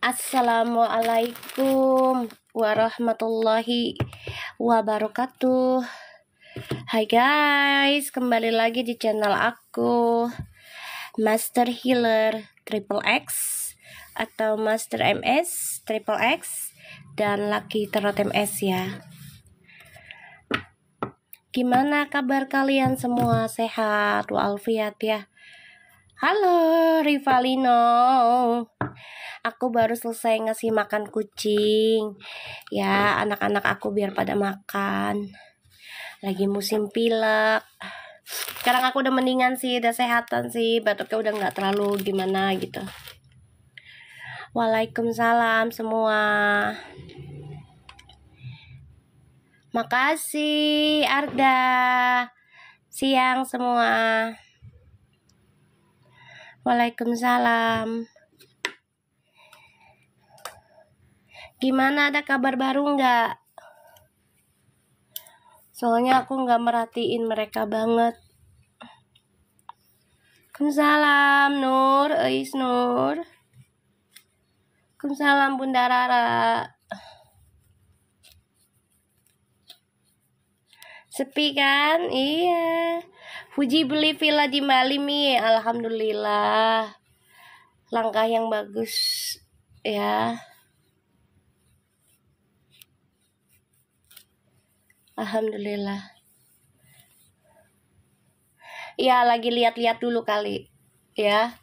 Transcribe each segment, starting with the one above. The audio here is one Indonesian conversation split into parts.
Assalamualaikum warahmatullahi wabarakatuh. Hai guys, kembali lagi di channel aku, Master Healer Triple X atau Master MS Triple X dan Lucky Tarot MS ya. Gimana kabar kalian semua? Sehat walafiat ya? Halo Rivalino, aku baru selesai ngasih makan kucing ya, anak-anak aku biar pada makan. Lagi musim pilek. Sekarang aku udah mendingan sih, udah sehatan sih, batuknya udah nggak terlalu gimana gitu. Waalaikumsalam semua. Makasih Arda. Siang semua. Waalaikumsalam. Gimana, ada kabar baru nggak? Soalnya aku nggak merhatiin mereka banget. Waalaikumsalam Nur, Eis Nur. Waalaikumsalam Bunda Rara. Sepi kan? Iya. Fuji beli villa di Bali Mi. Alhamdulillah. Langkah yang bagus ya. Alhamdulillah. Ya, lagi lihat-lihat dulu kali ya.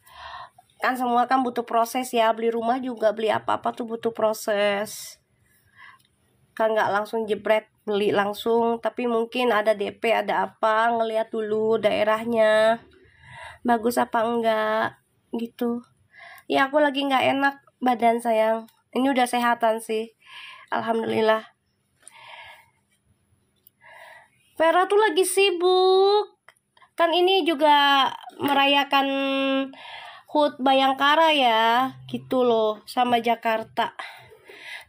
Kan semua kan butuh proses ya. Beli rumah juga, beli apa-apa tuh butuh proses. Kan nggak langsung jebret beli langsung, tapi mungkin ada DP, ada apa, ngeliat dulu daerahnya bagus apa enggak gitu ya. Aku lagi nggak enak badan sayang, ini udah sehatan sih alhamdulillah. Vera tuh lagi sibuk, kan ini juga merayakan HUT Bayangkara ya gitu loh, sama Jakarta.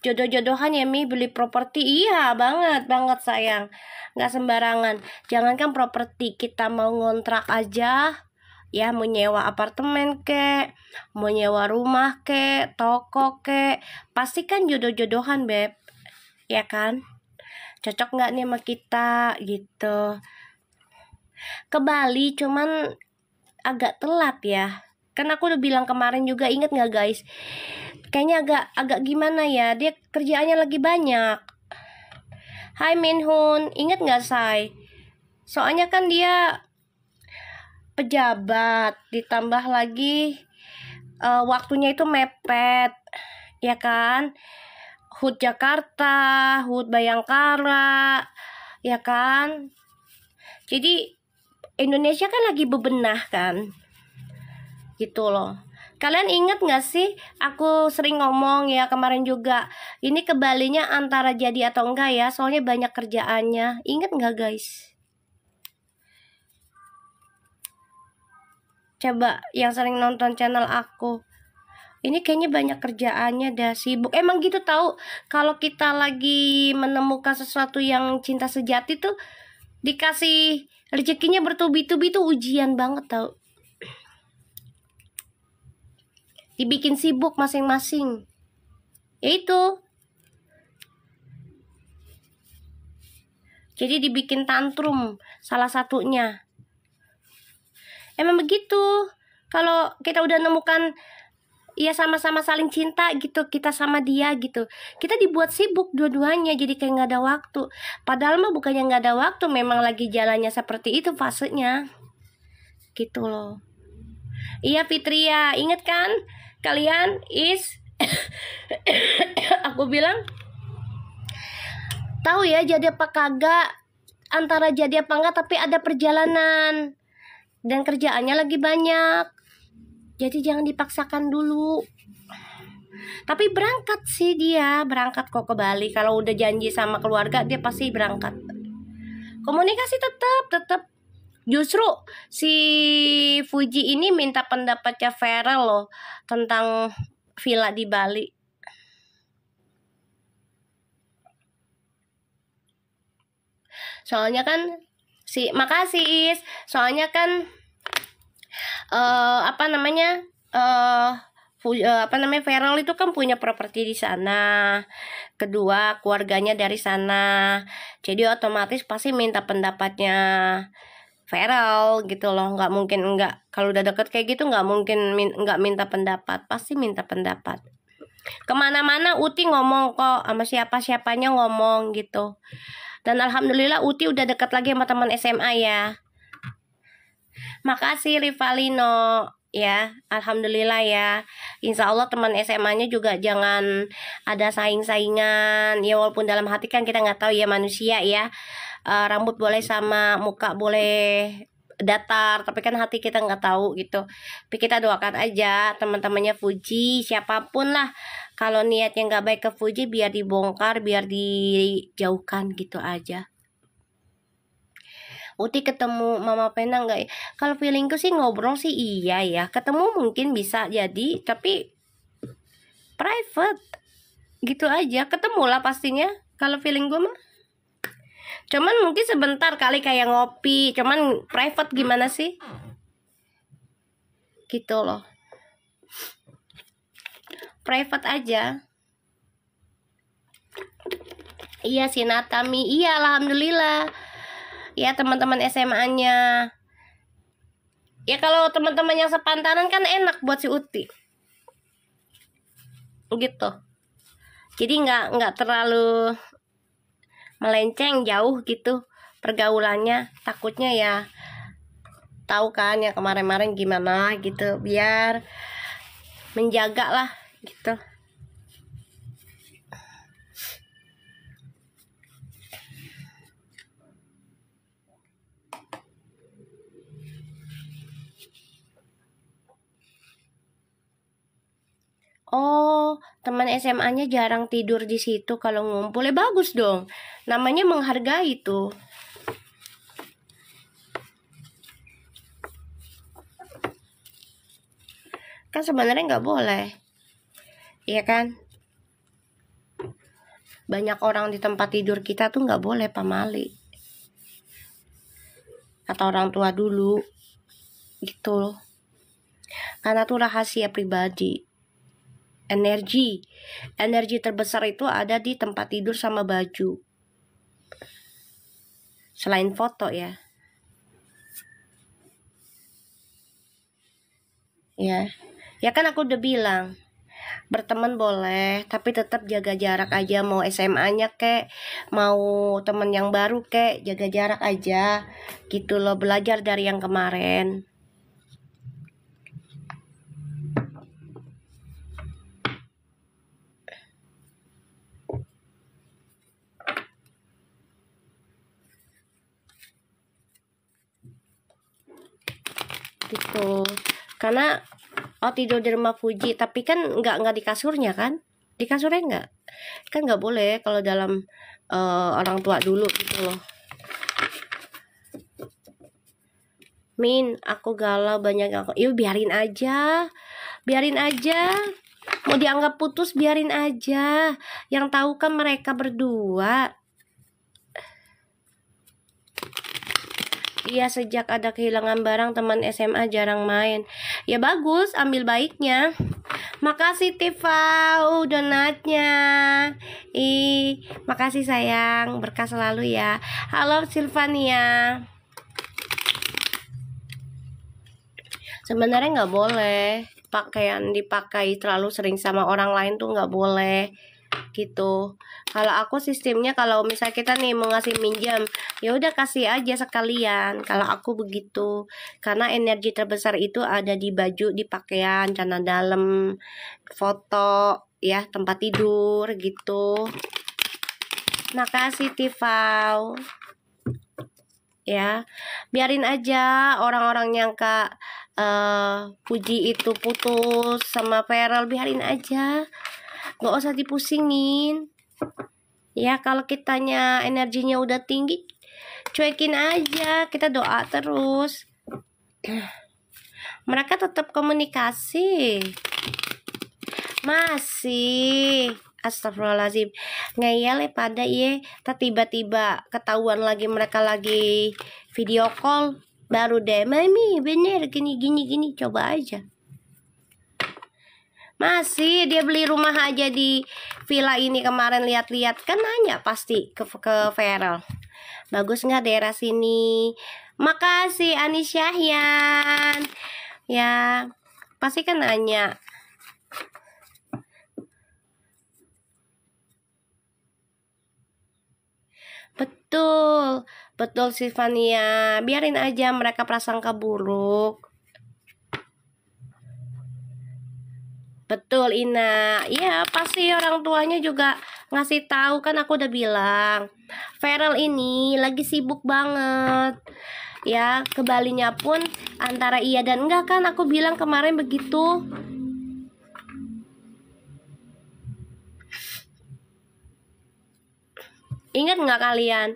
Jodoh-jodohan ya Mi, beli properti. Iya banget sayang, nggak sembarangan. Jangankan properti, kita mau ngontrak aja ya, mau nyewa apartemen kek, mau nyewa rumah kek, toko kek, pasti kan jodoh-jodohan beb, ya kan? Cocok nggak nih sama kita gitu. Ke Bali cuman agak telat ya, kan aku udah bilang kemarin juga, inget nggak guys? Kayaknya agak gimana ya, dia kerjaannya lagi banyak. Hai Minhun, inget nggak Say? Soalnya kan dia pejabat, ditambah lagi waktunya itu mepet, ya kan? HUT Jakarta, HUT Bayangkara, ya kan? Jadi Indonesia kan lagi bebenah kan, gitu loh. Kalian inget gak sih, aku sering ngomong ya kemarin juga, ini ke Balinya antara jadi atau enggak ya, soalnya banyak kerjaannya. Inget gak guys? Coba yang sering nonton channel aku, ini kayaknya banyak kerjaannya, dah sibuk. Emang gitu tahu, kalau kita lagi menemukan sesuatu yang cinta sejati tuh, dikasih rezekinya bertubi-tubi tuh ujian banget tau. Dibikin sibuk masing-masing. Ya itu. Jadi dibikin tantrum salah satunya. Emang begitu. Kalau kita udah nemukan ya sama-sama saling cinta gitu, kita sama dia gitu, kita dibuat sibuk dua-duanya, jadi kayak nggak ada waktu. Padahal mah bukannya nggak ada waktu, memang lagi jalannya seperti itu fasenya. Gitu loh. Iya Fitria, inget kan? Kalian aku bilang, tahu ya jadi apa kagak, antara jadi apa enggak, tapi ada perjalanan dan kerjaannya lagi banyak, jadi jangan dipaksakan dulu. Tapi berangkat sih, dia berangkat kok ke Bali. Kalau udah janji sama keluarga dia pasti berangkat. Komunikasi tetap. Justru si Fuji ini minta pendapatnya Vera loh tentang villa di Bali. Soalnya kan makasih Is. Soalnya kan Feral itu kan punya properti di sana. Kedua, keluarganya dari sana. Jadi otomatis pasti minta pendapatnya Feral gitu loh. Nggak mungkin enggak. Kalau udah deket kayak gitu nggak mungkin nggak minta pendapat. Pasti minta pendapat. Kemana-mana Uti ngomong kok sama siapa-siapanya ngomong gitu. Dan alhamdulillah Uti udah deket lagi sama teman SMA ya. Makasih Rivalino ya, alhamdulillah ya. Insya Allah teman SMA-nya juga jangan ada saing-saingan ya, walaupun dalam hati kan kita nggak tahu ya manusia ya. Rambut boleh sama, muka boleh datar, tapi kan hati kita nggak tahu gitu. Tapi kita doakan aja teman-temannya Fuji, siapapun lah, kalau niatnya nggak baik ke Fuji biar dibongkar, biar dijauhkan gitu aja. Uti ketemu Mama Pena nggak ya? Kalau feelingku sih ngobrol sih iya ya. Ketemu mungkin bisa jadi, tapi private gitu aja. Ketemu lah pastinya. Kalau feeling gue mah. Cuman mungkin sebentar kali kayak ngopi. Cuman private gimana sih? Gitu loh. Private aja. Iya si Natami. Iya alhamdulillah. Ya teman-teman SMA-nya. Ya kalau teman-teman yang sepantaran kan enak buat si Uti. Gitu. Jadi nggak terlalu melenceng jauh gitu pergaulannya. Takutnya ya tahu kan ya kemarin-kemarin gimana gitu, biar menjaga lah gitu. Oh, teman SMA-nya jarang tidur di situ kalau ngumpul. Ya bagus dong. Namanya menghargai tuh. Kan sebenarnya nggak boleh. Iya kan? Banyak orang di tempat tidur kita tuh nggak boleh pamali. Kata orang tua dulu. Gitu loh. Karena tuh rahasia pribadi. Energi terbesar itu ada di tempat tidur sama baju. Selain foto ya. Ya kan aku udah bilang, berteman boleh, tapi tetap jaga jarak aja. Mau SMA-nya kek, mau temen yang baru kek, jaga jarak aja. Gitu loh, belajar dari yang kemarin. Gitu. Karena tidur di rumah Fuji, tapi kan nggak di kasurnya kan? Di kasurnya nggak? Kan nggak boleh kalau dalam orang tua dulu gitu loh. Min, aku galau banyak aku. Yuk biarin aja. Mau dianggap putus biarin aja. Yang tahu kan mereka berdua. Iya, sejak ada kehilangan barang teman SMA jarang main. Ya bagus, ambil baiknya. Makasih Tifau donatnya. Makasih sayang, berkah selalu ya. Halo Silvania. Sebenarnya nggak boleh pakaian dipakai terlalu sering sama orang lain tuh nggak boleh gitu. Kalau aku sistemnya kalau misal kita nih mau ngasih minjam, ya udah kasih aja sekalian. Kalau aku begitu, karena energi terbesar itu ada di baju, di pakaian, celana dalam, foto, ya tempat tidur gitu. Makasih Tifau. Ya, biarin aja orang-orang nyangka Puji itu putus sama Feral, biarin aja, nggak usah dipusingin ya. Kalau kitanya energinya udah tinggi, cuekin aja, kita doa terus. Mereka tetap komunikasi masih. Astagfirullahaladzim, ngeyel pada ye, tiba-tiba ketahuan lagi mereka lagi video call, baru deh mami bener gini, coba aja. Masih, dia beli rumah aja di villa ini kemarin, lihat-lihat kan, nanya pasti ke Feral, bagus nggak daerah sini. Makasih Ani Syahyan. Ya, pasti kan nanya. Betul, betul Sifania. Biarin aja mereka prasangka buruk. Betul Ina. Iya, pasti orang tuanya juga ngasih tahu kan, aku udah bilang. Feral ini lagi sibuk banget. Ya, kebalinya pun antara iya dan enggak kan, aku bilang kemarin begitu. Ingat nggak kalian?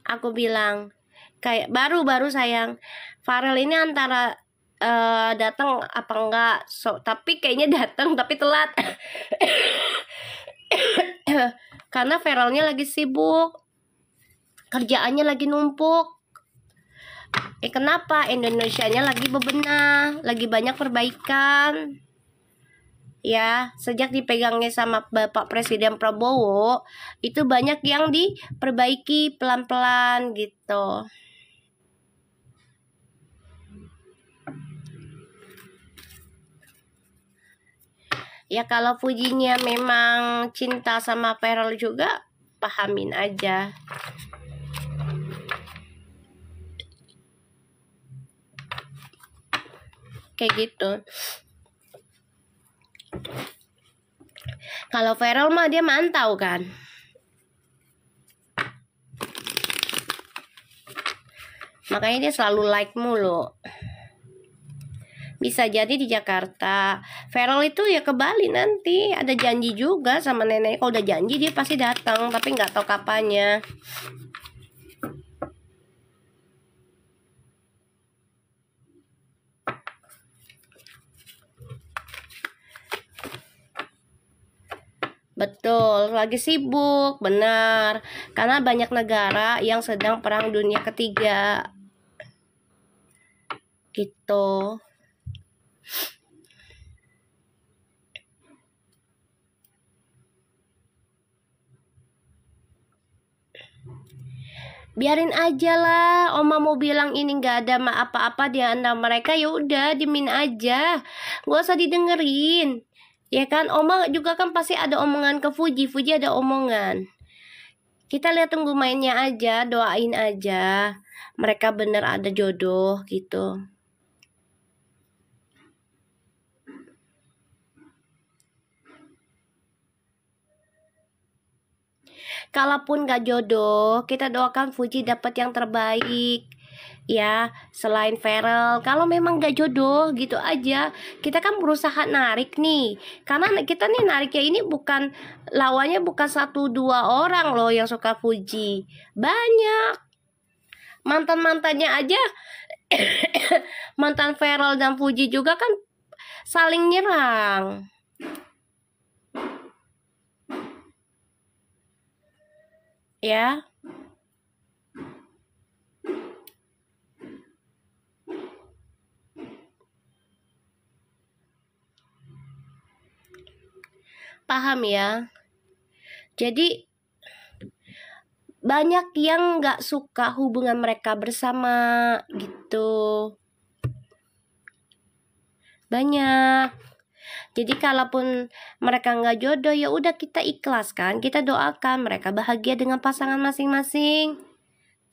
Aku bilang kayak baru sayang, Farel ini antara datang apa enggak, tapi kayaknya datang tapi telat. Karena Farelnya lagi sibuk, kerjaannya lagi numpuk. Kenapa? Indonesianya lagi bebenah, lagi banyak perbaikan. Ya, sejak dipegangnya sama Bapak Presiden Prabowo, itu banyak yang diperbaiki pelan-pelan gitu. Ya kalau Fujinya memang cinta sama Feral juga, pahamin aja. Kayak gitu. Kalau Feral mah dia mantau kan. Makanya dia selalu like mulu. Bisa jadi di Jakarta. Feral itu ya ke Bali nanti. Ada janji juga sama nenek. Kalau udah janji dia pasti datang, tapi nggak tahu kapannya. Betul, lagi sibuk, benar. Karena banyak negara yang sedang perang dunia ketiga. Gitu. Biarin aja lah, Oma mau bilang ini nggak ada apa-apa di antara mereka, ya udah dimin aja, gak usah didengerin, ya kan? Oma juga kan pasti ada omongan ke Fuji ada omongan. Kita lihat tunggu mainnya aja, doain aja mereka bener ada jodoh gitu. Kalaupun gak jodoh, kita doakan Fuji dapat yang terbaik. Ya, selain Feral, kalau memang gak jodoh gitu aja, kita kan berusaha narik nih. Karena kita nih nariknya ini bukan, lawannya bukan 1-2 orang loh yang suka Fuji. Banyak. Mantan-mantannya aja, mantan Feral dan Fuji juga kan saling nyerang. Ya. Paham ya? Jadi banyak yang gak suka hubungan mereka bersama gitu. Banyak. Jadi kalaupun mereka nggak jodoh, ya udah kita ikhlaskan, kita doakan mereka bahagia dengan pasangan masing-masing.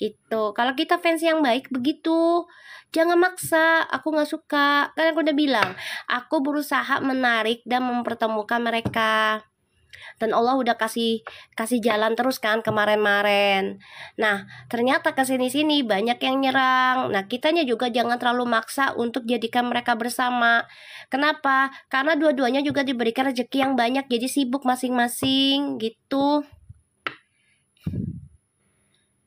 Gitu. Kalau kita fans yang baik begitu, jangan maksa. Aku nggak suka. Kan aku udah bilang, aku berusaha menarik dan mempertemukan mereka. Dan Allah udah kasih jalan terus kan kemarin-kemarin. Nah, ternyata kesini-sini banyak yang nyerang. Nah, kitanya juga jangan terlalu maksa untuk jadikan mereka bersama. Kenapa? Karena dua-duanya juga diberikan rezeki yang banyak, jadi sibuk masing-masing gitu.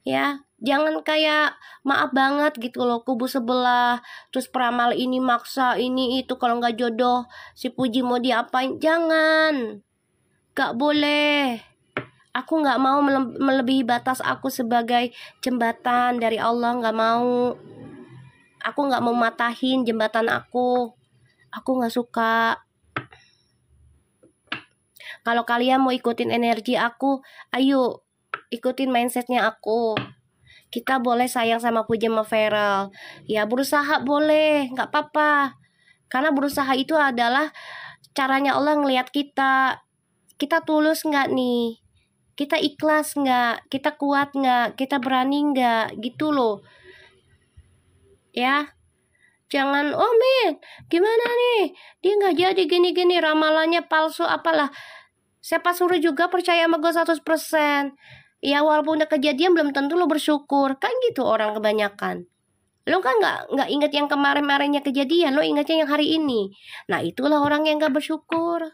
Ya, jangan kayak maaf banget gitu loh, kubu sebelah, terus peramal ini maksa ini itu, kalau nggak jodoh si Puji mau diapain. Jangan. Gak boleh. Aku gak mau melebihi batas aku sebagai jembatan dari Allah. Gak mau. Aku gak mau matahin jembatan aku. Aku gak suka. Kalau kalian mau ikutin energi aku, ayo ikutin mindsetnya aku. Kita boleh sayang sama Puji sama Feral. Ya berusaha boleh, nggak apa-apa. Karena berusaha itu adalah caranya Allah ngelihat kita. Kita tulus nggak nih? Kita ikhlas nggak? Kita kuat nggak? Kita berani nggak? Gitu loh. Ya. Jangan, oh Min, gimana nih? Dia nggak jadi gini-gini, ramalannya palsu apalah. Siapa suruh juga percaya sama gue 100%. Ya walaupun udah kejadian belum tentu lo bersyukur. Kan gitu orang kebanyakan. Lo kan nggak inget yang kemarin-kemarinnya kejadian, lo ingetnya yang hari ini. Nah itulah orang yang nggak bersyukur.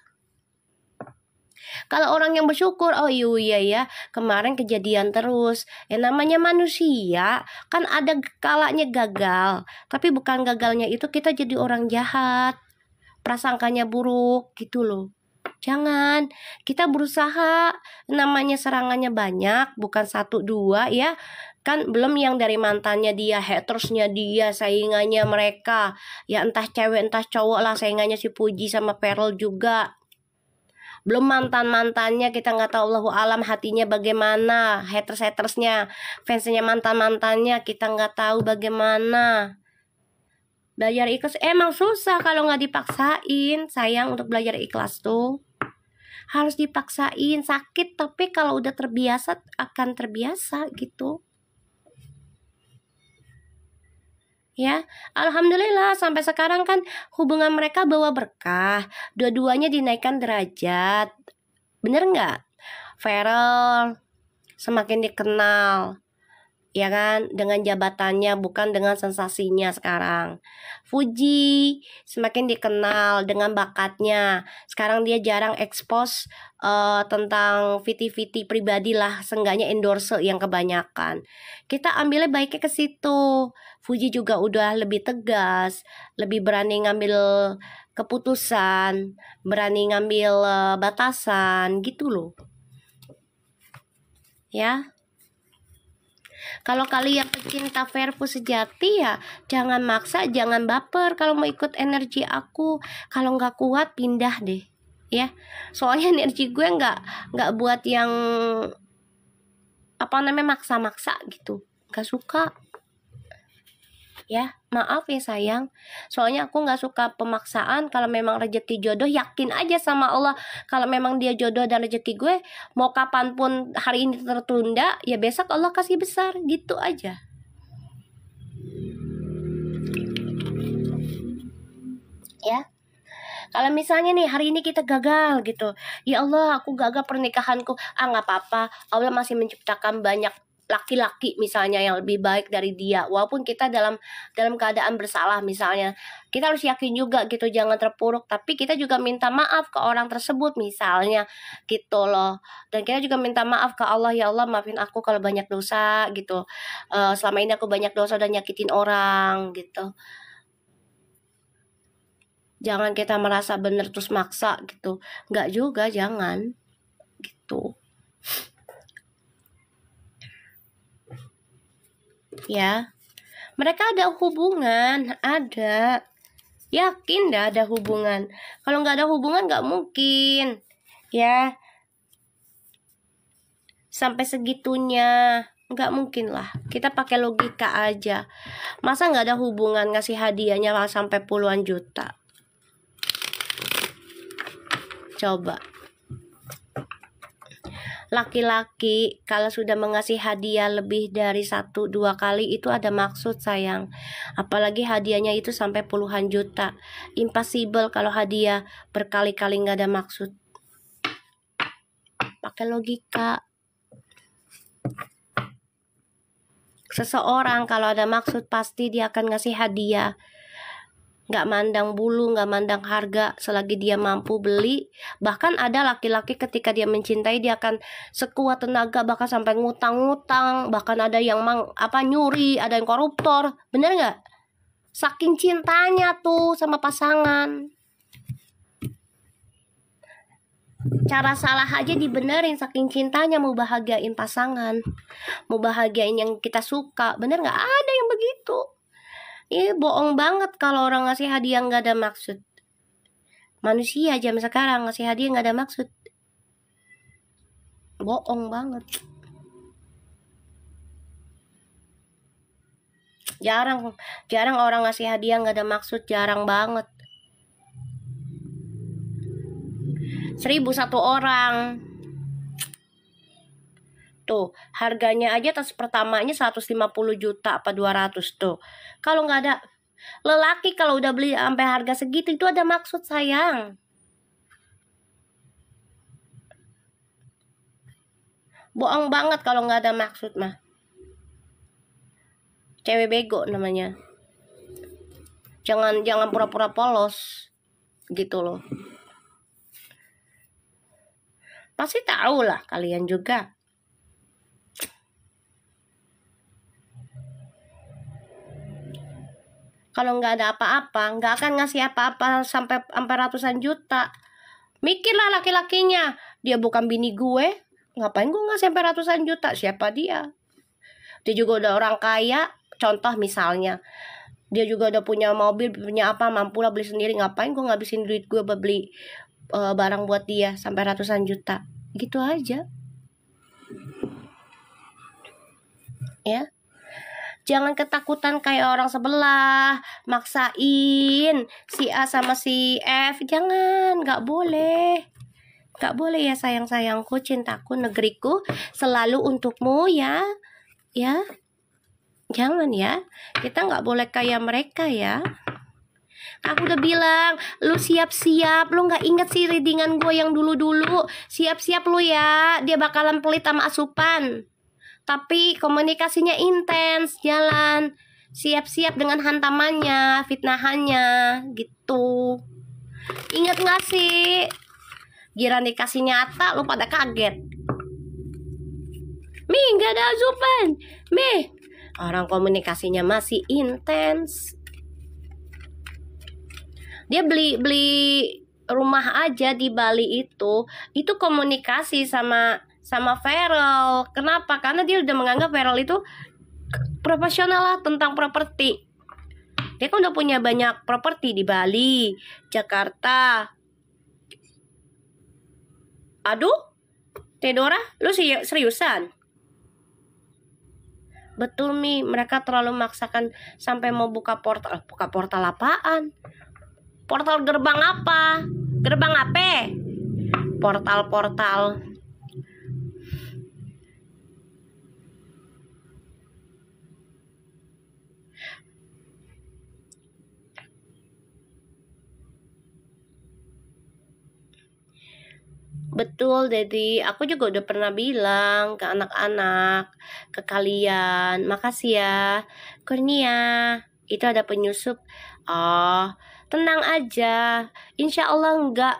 Kalau orang yang bersyukur, oh iya ya, kemarin kejadian terus. Yang namanya manusia, kan ada kalanya gagal. Tapi bukan gagalnya itu kita jadi orang jahat. Prasangkanya buruk gitu loh. Jangan, kita berusaha. Namanya serangannya banyak, bukan 1, 2 ya. Kan belum yang dari mantannya dia, hatersnya dia, saingannya mereka. Ya entah cewek entah cowok lah, saingannya si Puji sama Perel juga. Belum mantan-mantannya, kita nggak tahu Allahu alam hatinya bagaimana, haters-hatersnya, fansnya mantan-mantannya kita nggak tahu bagaimana. Belajar ikhlas emang susah kalau nggak dipaksain, sayang. Untuk belajar ikhlas tuh harus dipaksain, sakit, tapi kalau udah terbiasa akan terbiasa gitu. Ya, alhamdulillah sampai sekarang kan hubungan mereka bawa berkah, dua-duanya dinaikkan derajat. Bener nggak? Feral semakin dikenal, ya kan, dengan jabatannya bukan dengan sensasinya sekarang. Fuji semakin dikenal dengan bakatnya. Sekarang dia jarang expose tentang viti-viti pribadi lah, seenggaknya endorse yang kebanyakan. Kita ambilnya baiknya ke situ. Fuji juga udah lebih tegas, lebih berani ngambil keputusan, berani ngambil batasan gitu loh. Ya. Kalau kalian pecinta Verpu sejati ya jangan maksa, jangan baper kalau mau ikut energi aku. Kalau nggak kuat pindah deh, ya. Soalnya energi gue nggak buat yang apa namanya maksa-maksa gitu, nggak suka. Ya maaf ya sayang, soalnya aku nggak suka pemaksaan. Kalau memang rezeki jodoh, yakin aja sama Allah. Kalau memang dia jodoh dan rezeki gue, mau kapanpun hari ini tertunda, ya besok Allah kasih besar, gitu aja. Ya, kalau misalnya nih hari ini kita gagal gitu, ya Allah aku gagal pernikahanku, nggak apa-apa, Allah masih menciptakan banyak laki-laki misalnya yang lebih baik dari dia. Walaupun kita dalam keadaan bersalah misalnya, kita harus yakin juga gitu, jangan terpuruk. Tapi kita juga minta maaf ke orang tersebut misalnya gitu loh. Dan kita juga minta maaf ke Allah, ya Allah maafin aku kalau banyak dosa gitu. Selama ini aku banyak dosa dan nyakitin orang gitu. Jangan kita merasa bener terus maksa gitu. Nggak juga, jangan gitu. Ya, mereka ada hubungan, ada. Yakin dah ada hubungan. Kalau nggak ada hubungan nggak mungkin. Ya, sampai segitunya nggak mungkin lah. Kita pakai logika aja. Masa nggak ada hubungan, ngasih hadiahnya lah sampai puluhan juta. Coba. Laki-laki kalau sudah mengasih hadiah lebih dari 1-2 kali itu ada maksud sayang. Apalagi hadiahnya itu sampai puluhan juta. Impossible kalau hadiah berkali-kali nggak ada maksud. Pakai logika. Seseorang kalau ada maksud pasti dia akan ngasih hadiah. Nggak mandang bulu, nggak mandang harga, selagi dia mampu beli. Bahkan ada laki-laki ketika dia mencintai, dia akan sekuat tenaga, bahkan sampai ngutang-ngutang. Bahkan ada yang nyuri, ada yang koruptor. Bener nggak? Saking cintanya tuh sama pasangan. Cara salah aja dibenerin, saking cintanya mau bahagiain pasangan, mau bahagiain yang kita suka. Bener nggak? Ada yang begitu. Bohong banget kalau orang ngasih hadiah nggak ada maksud. Manusia jam sekarang ngasih hadiah nggak ada maksud. Bohong banget. Jarang orang ngasih hadiah nggak ada maksud, jarang banget. 1.001 orang. Tuh, harganya aja tas pertamanya 150 juta apa 200 tuh. Kalau nggak ada lelaki, kalau udah beli sampai harga segitu itu ada maksud, sayang. Bohong banget kalau nggak ada maksud mah. Cewek bego namanya. Jangan pura-pura polos gitu loh. Pasti tahu lah kalian juga. Kalau nggak ada apa-apa, nggak akan ngasih apa-apa sampai ratusan juta. Mikirlah laki-lakinya, dia bukan bini gue, ngapain gue ngasih sampai ratusan juta? Siapa dia? Dia juga udah orang kaya, contoh misalnya, dia juga udah punya mobil, punya apa, mampu lah beli sendiri. Ngapain gue ngabisin duit gue buat beli barang buat dia sampai ratusan juta? Gitu aja. Ya. Jangan ketakutan kayak orang sebelah, maksain si A sama si F. Jangan, nggak boleh. Nggak boleh ya sayang-sayangku, cintaku, negeriku, selalu untukmu ya. Ya, jangan ya. Kita nggak boleh kayak mereka ya. Aku udah bilang, lu siap-siap. Lu nggak inget sih readingan gue yang dulu-dulu. Siap-siap lu ya, dia bakalan pelit sama asupan. Tapi komunikasinya intens, jalan. Siap-siap dengan hantamannya, fitnahannya, gitu. Ingat gak sih? Giliran dikasih nyata, lu pada kaget. Mi, gak ada asupan. Mi, orang komunikasinya masih intens. Dia beli rumah aja di Bali itu komunikasi sama Feral. Kenapa? Karena dia udah menganggap Feral itu profesional lah tentang properti. Dia kan udah punya banyak properti di Bali, Jakarta. Aduh, Tedora, lu seriusan? Betul Mi, mereka terlalu memaksakan sampai mau buka portal. Buka portal apaan? Portal gerbang apa? Gerbang apa? Portal. Betul, Dedi. Aku juga udah pernah bilang ke anak-anak, ke kalian, makasih ya, Kurnia. Itu ada penyusup. Oh, tenang aja. Insya Allah nggak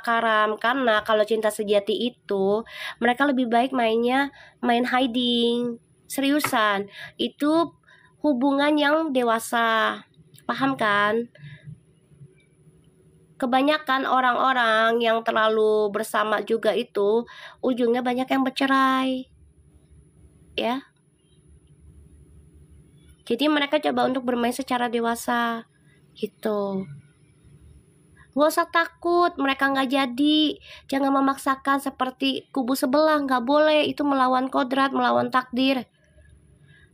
karam, karena kalau cinta sejati itu mereka lebih baik main hiding. Seriusan, itu hubungan yang dewasa, paham kan? Kebanyakan orang-orang yang terlalu bersama juga itu ujungnya banyak yang bercerai, ya. Jadi mereka coba untuk bermain secara dewasa, gitu. Gak usah takut, mereka nggak jadi. Jangan memaksakan seperti kubu sebelah, nggak boleh. Itu melawan kodrat, melawan takdir.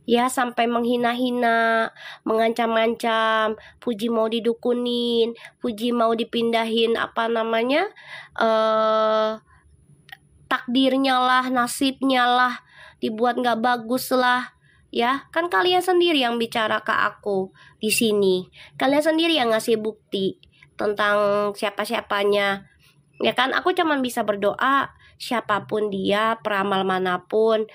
Ya, sampai menghina-hina, mengancam-ancam, Puji mau didukunin, Puji mau dipindahin takdirnya lah, nasibnya lah, dibuat nggak bagus lah. Ya, kan kalian sendiri yang bicara ke aku di sini. Kalian sendiri yang ngasih bukti tentang siapa-siapanya. Ya kan, aku cuma bisa berdoa, siapapun dia, peramal manapun,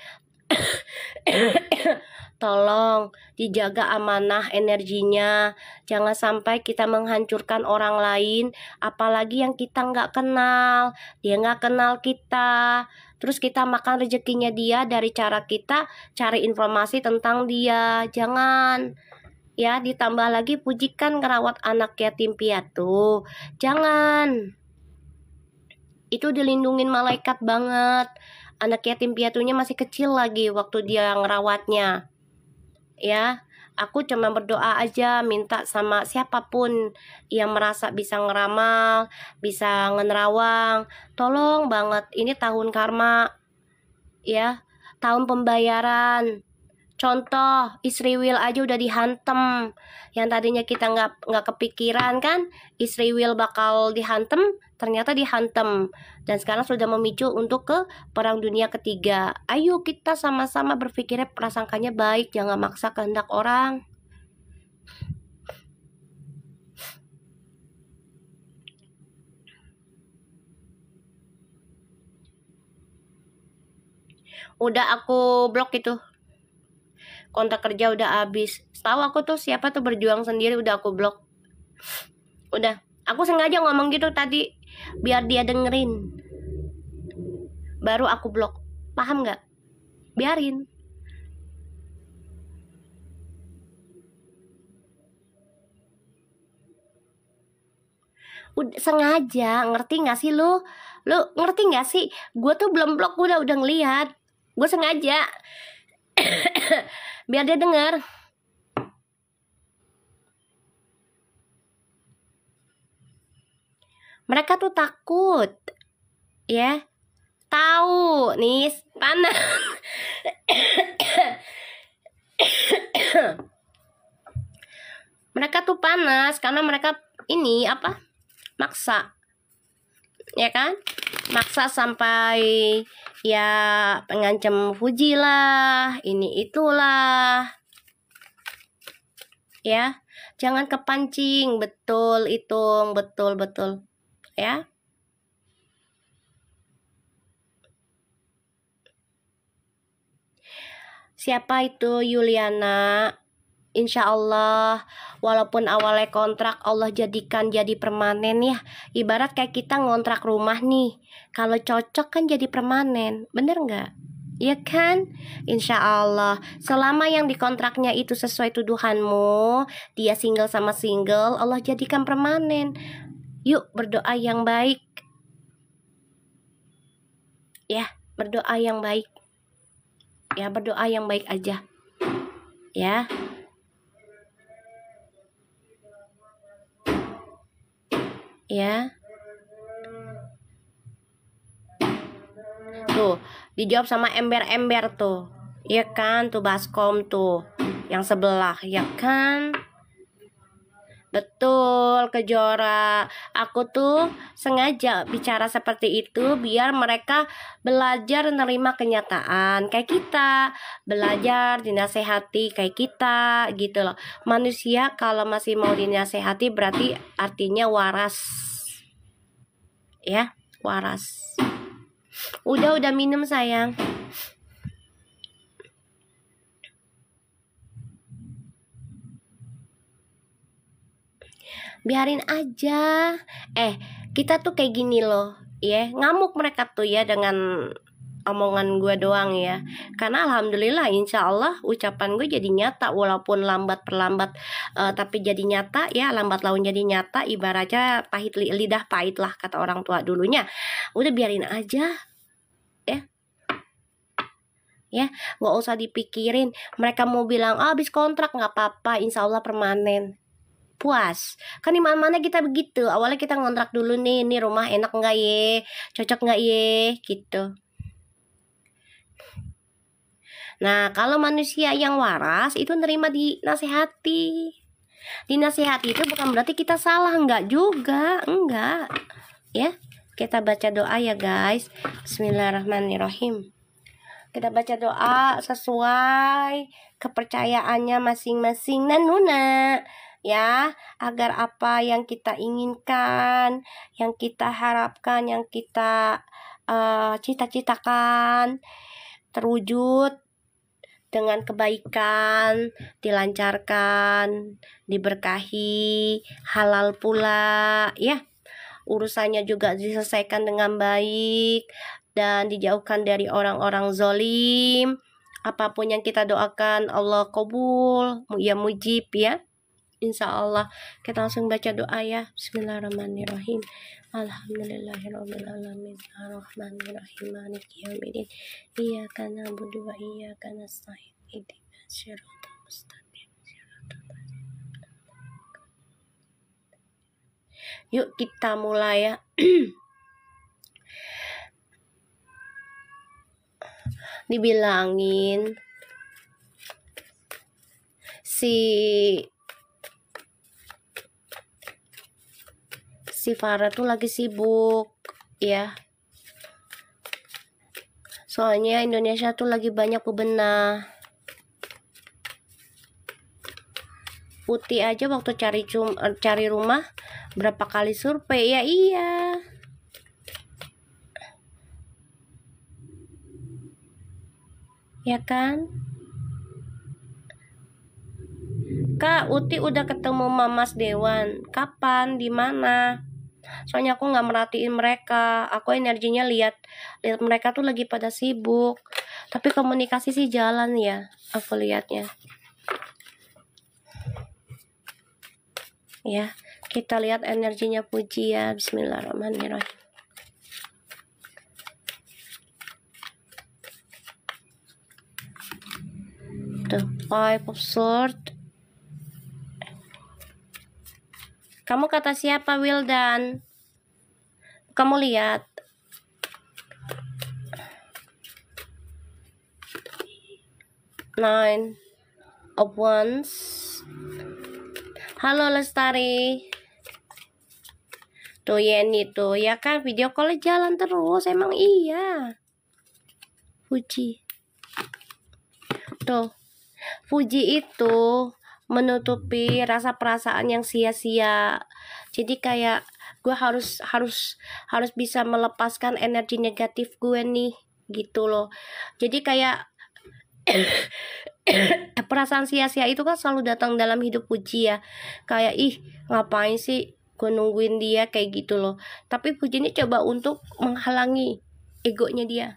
tolong dijaga amanah energinya. Jangan sampai kita menghancurkan orang lain, apalagi yang kita nggak kenal. Dia nggak kenal kita, terus kita makan rezekinya dia dari cara kita cari informasi tentang dia. Jangan. Ya, ditambah lagi Puji kan ngerawat anak yatim piatu. Jangan. Itu dilindungin malaikat banget. Anak yatim piatunya masih kecil lagi waktu dia ngerawatnya. Ya, Aku cuma berdoa aja, minta sama siapapun yang merasa bisa ngeramal, bisa ngenerawang, tolong banget, ini tahun karma ya, tahun pembayaran. Contoh, Istri Will aja udah dihantem. Yang tadinya kita nggak kepikiran kan, Istri Will bakal dihantem, ternyata dihantem. Dan sekarang sudah memicu untuk ke Perang Dunia Ketiga. Ayo kita sama-sama berpikirnya prasangkanya baik, jangan maksa kehendak orang. Udah aku blok itu. Kontrak kerja udah habis. Tahu aku tuh siapa tuh berjuang sendiri, udah aku blok. Udah, aku sengaja ngomong gitu tadi biar dia dengerin. Baru aku blok. Paham nggak? Biarin. Udah sengaja, ngerti nggak sih lu? Lu ngerti nggak sih? Gue tuh belum blok, udah ngelihat. Gue sengaja biar dia denger. Mereka tuh takut, ya. Tahu nih panas. Mereka tuh panas karena mereka ini apa? Maksa, ya kan? Maksa sampai ya pengancam Fuji lah, ini itulah, ya. Jangan kepancing, betul itu, betul ya. Siapa itu Yuliana? Insya Allah, walaupun awalnya kontrak, Allah jadikan jadi permanen ya. Ibarat kayak kita ngontrak rumah nih, kalau cocok kan jadi permanen, bener nggak? Ya kan? Insya Allah, selama yang dikontraknya itu sesuai tuduhanmu, dia single sama single, Allah jadikan permanen. Yuk berdoa yang baik, ya, berdoa yang baik, ya, berdoa yang baik aja, ya. Ya, tuh dijawab sama ember-ember tuh, ya kan, tuh baskom tuh yang sebelah, ya kan. Betul, Kejora. Aku tuh sengaja bicara seperti itu biar mereka belajar menerima kenyataan kayak kita, belajar dinasehati kayak kita gitu loh. Manusia kalau masih mau dinasehati berarti artinya waras, ya, waras. Udah minum sayang. Biarin aja. Kita tuh kayak gini loh, ya. Ngamuk mereka tuh ya dengan omongan gue doang ya. Karena alhamdulillah insya Allah ucapan gue jadi nyata, walaupun lambat perlambat tapi jadi nyata ya. Lambat laun jadi nyata, ibaratnya pahit lidah pahit lah kata orang tua dulunya. Udah biarin aja ya, nggak usah dipikirin. Mereka mau bilang habis kontrak, nggak apa-apa, insya Allah permanen. Puas kan, di mana kita begitu, awalnya kita ngontrak dulu nih, ini rumah enak nggak ye, cocok nggak ye, gitu. Nah, kalau manusia yang waras itu nerima dinasehati. Dinasehati itu bukan berarti kita salah, enggak juga, enggak. Ya, kita baca doa ya guys. Bismillahirrahmanirrahim. Kita baca doa sesuai kepercayaannya masing-masing Nanuna, ya, agar apa yang kita inginkan, yang kita harapkan, yang kita cita-citakan terwujud dengan kebaikan, dilancarkan, diberkahi, halal pula ya. Urusannya juga diselesaikan dengan baik dan dijauhkan dari orang-orang zolim. Apapun yang kita doakan Allah kabul, ya mujib ya. Insya Allah. Kita langsung baca doa ya. Bismillahirrahmanirrahim. Alhamdulillahirrabbilalamin arrahmanirrahim maliki yaumiddin iyyaka na'budu wa iyyaka nasta'in ihdinas siratal mustaqim Yuk kita mulai ya. Dibilangin si Farah tuh lagi sibuk ya. Soalnya Indonesia tuh lagi banyak bebenah. Putih aja waktu cari rumah berapa kali survei ya. Iya. Ya kan? Kak, Uti udah ketemu Mamas Dewan. Kapan? Di mana? Soalnya aku nggak merhatiin mereka. Aku energinya lihat mereka tuh lagi pada sibuk. Tapi komunikasi sih jalan ya. Aku lihatnya. Ya, kita lihat energinya Puji ya. Bismillahirrahmanirrahim. The Five of Swords. Kamu kata siapa, Wildan? Kamu lihat. Nine of Wands. Halo Lestari. Tuh Yeni tuh, ya kan video call jalan terus, emang iya. Fuji. Tuh. Fuji itu menutupi rasa perasaan yang sia-sia. Jadi kayak gue harus bisa melepaskan energi negatif gue nih, gitu loh. Jadi kayak perasaan sia-sia itu kan selalu datang dalam hidup Puji ya. Kayak ngapain sih gue nungguin dia, kayak gitu loh. Tapi Puji ini coba untuk menghalangi egonya dia.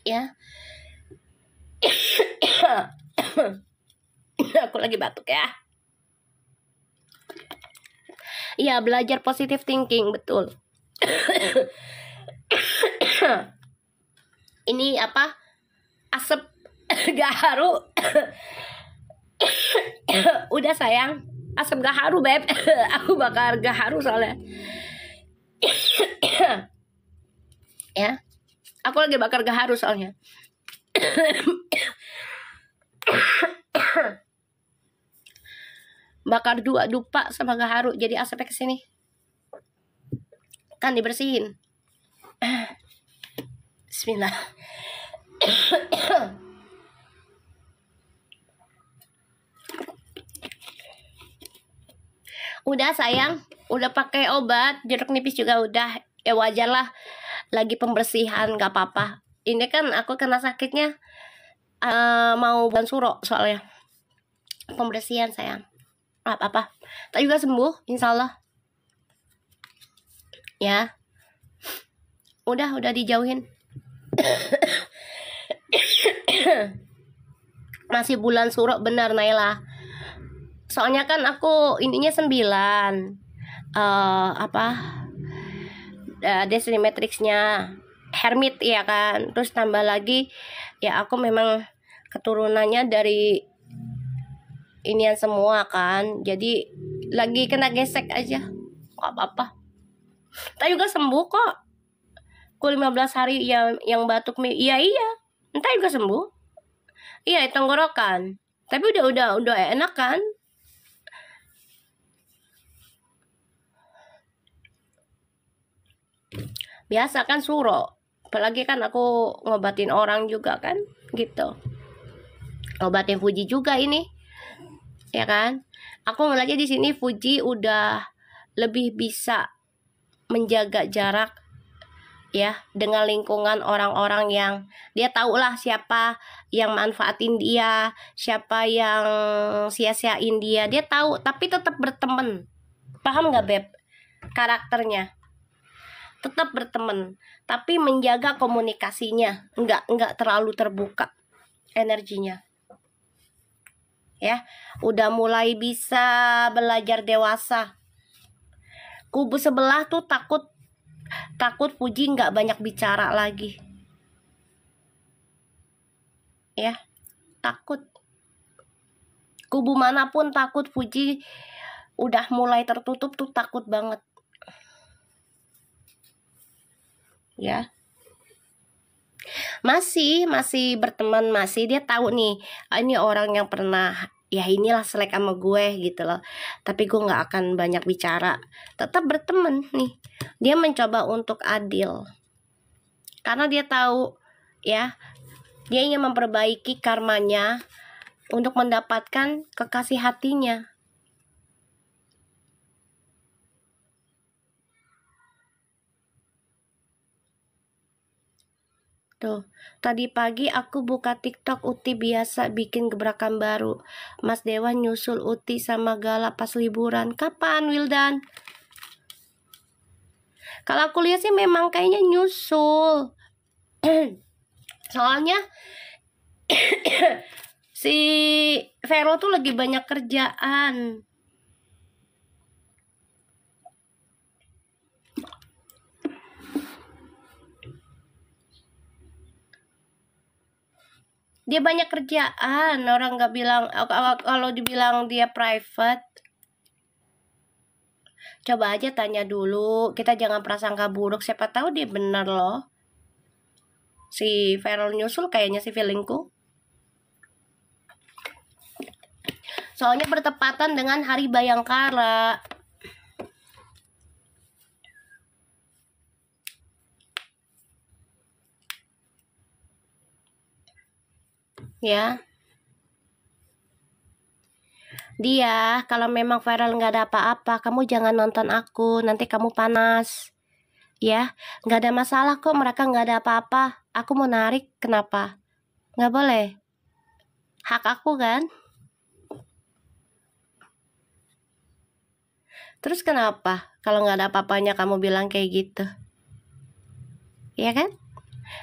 Ya. Aku lagi batuk ya. Iya, belajar positive thinking, betul. Ini apa? Asap gaharu. Udah sayang, asap gaharu beb. Aku bakar gaharu soalnya. Ya, aku lagi bakar gaharu soalnya. Bakar 2 dupa sama gaharu, jadi asapnya kesini. Kan dibersihin. Bismillah. Udah sayang, udah pakai obat, jeruk nipis juga udah. Ya wajar lah, lagi pembersihan, gak apa-apa. Ini kan aku kena sakitnya mau bulan suro soalnya. Pembersihan sayang. Apa-apa. Tak juga sembuh, insyaallah. Ya. Udah dijauhin. Masih bulan suro benar Naila. Soalnya kan aku ininya 9. Destiny Matrix-nya Hermit ya kan. Terus tambah lagi ya aku memang keturunannya dari inian semua kan. Jadi lagi kena gesek aja. Gak apa-apa. Tak juga sembuh kok. Ku 15 hari yang batuk iya. Entah juga sembuh. Iya, tenggorokan. Tapi udah enak kan? Biasa kan suro. Apalagi kan aku ngobatin orang juga kan, gitu. Ngobatin Fuji juga ini. Ya kan? Aku ngeliatnya di sini Fuji udah lebih bisa menjaga jarak ya dengan lingkungan orang-orang yang dia tahu lah siapa yang manfaatin dia, siapa yang sia-siain dia, dia tahu, tapi tetap berteman. Paham nggak Beb? Karakternya tetap berteman, tapi menjaga komunikasinya, nggak terlalu terbuka energinya. Ya, udah mulai bisa belajar dewasa. Kubu sebelah tuh takut Puji nggak banyak bicara lagi. Ya, takut. kubu manapun takut. Fuji udah mulai tertutup tuh, takut banget ya. Masih berteman, masih dia tahu nih, ini orang yang pernah ya inilah selek sama gue gitu loh. Tapi gue nggak akan banyak bicara, tetap berteman nih. Dia mencoba untuk adil karena dia tahu ya, dia ingin memperbaiki karmanya untuk mendapatkan kekasih hatinya. Tuh, tadi pagi aku buka TikTok, Uti biasa bikin gebrakan baru. Mas Dewa nyusul Uti sama Gala pas liburan. Kapan, Wildan? Kalau aku lihat sih memang kayaknya nyusul. Soalnya si Vero tuh lagi banyak kerjaan. Dia banyak kerjaan, orang nggak bilang, kalau dibilang dia private. Coba aja tanya dulu, kita jangan prasangka buruk, siapa tahu dia bener loh. Si Feral nyusul kayaknya si feelingku. Soalnya bertepatan dengan Hari Bayangkara. Ya. Dia, kalau memang viral nggak ada apa-apa, kamu jangan nonton aku, nanti kamu panas. Ya, nggak ada masalah kok, mereka nggak ada apa-apa. Aku mau narik, kenapa? Nggak boleh. Hak aku kan? Terus kenapa? Kalau nggak ada apa-apanya kamu bilang kayak gitu? Iya kan?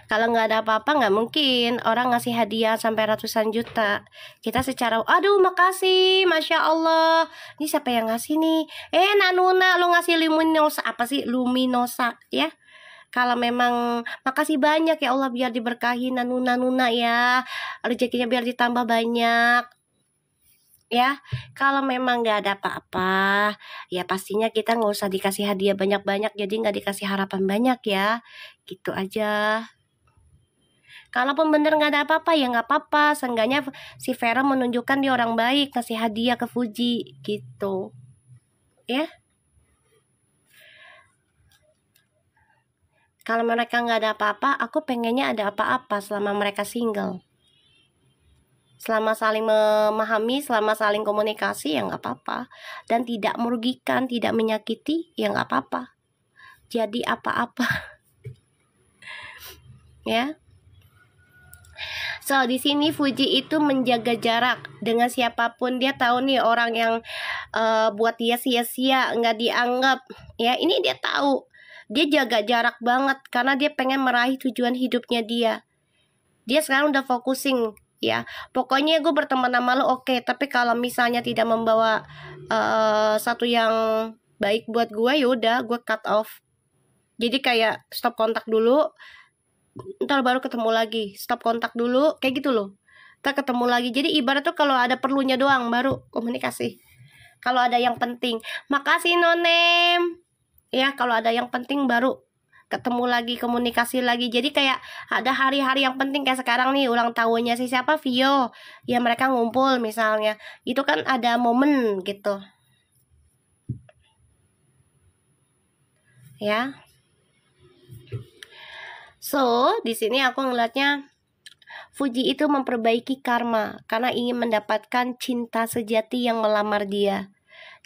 Kalau nggak ada apa-apa nggak mungkin orang ngasih hadiah sampai ratusan juta. Kita secara, aduh makasih, Masya Allah. Ini siapa yang ngasih nih? Nanuna lo ngasih luminosa, apa sih luminosa ya? Kalau memang makasih banyak ya Allah, biar diberkahi Nuna ya, rezekinya biar ditambah banyak ya. Kalau memang nggak ada apa-apa ya pastinya kita nggak usah dikasih hadiah banyak-banyak, jadi nggak dikasih harapan banyak ya, gitu aja. Kalaupun bener nggak ada apa-apa ya nggak apa-apa, seenggaknya si Vera menunjukkan dia orang baik, kasih hadiah ke Fuji gitu ya. Kalau mereka nggak ada apa-apa, aku pengennya ada apa-apa selama mereka single. Selama saling memahami, selama saling komunikasi ya nggak apa-apa. Dan tidak merugikan, tidak menyakiti ya nggak apa-apa. Jadi apa-apa ya. So, di sini Fuji itu menjaga jarak dengan siapapun. Dia tahu nih orang yang buat dia sia-sia, nggak dianggap ya. Ini dia tahu. Dia jaga jarak banget karena dia pengen meraih tujuan hidupnya dia. Dia sekarang udah focusing ya. Pokoknya gue berteman sama lo oke, tapi kalau misalnya tidak membawa satu yang baik buat gue, yaudah gue cut off. Jadi kayak stop kontak dulu, ntar baru ketemu lagi, stop kontak dulu, kayak gitu loh. Ntar ketemu lagi. Jadi ibarat tuh kalau ada perlunya doang baru komunikasi. Kalau ada yang penting, makasih Nonem. Ya, kalau ada yang penting baru ketemu lagi, komunikasi lagi. Jadi kayak ada hari-hari yang penting kayak sekarang nih ulang tahunnya si siapa, Vio. Ya mereka ngumpul misalnya. Itu kan ada momen gitu. Ya. So, di sini aku ngeliatnya Fuji itu memperbaiki karma karena ingin mendapatkan cinta sejati yang melamar dia.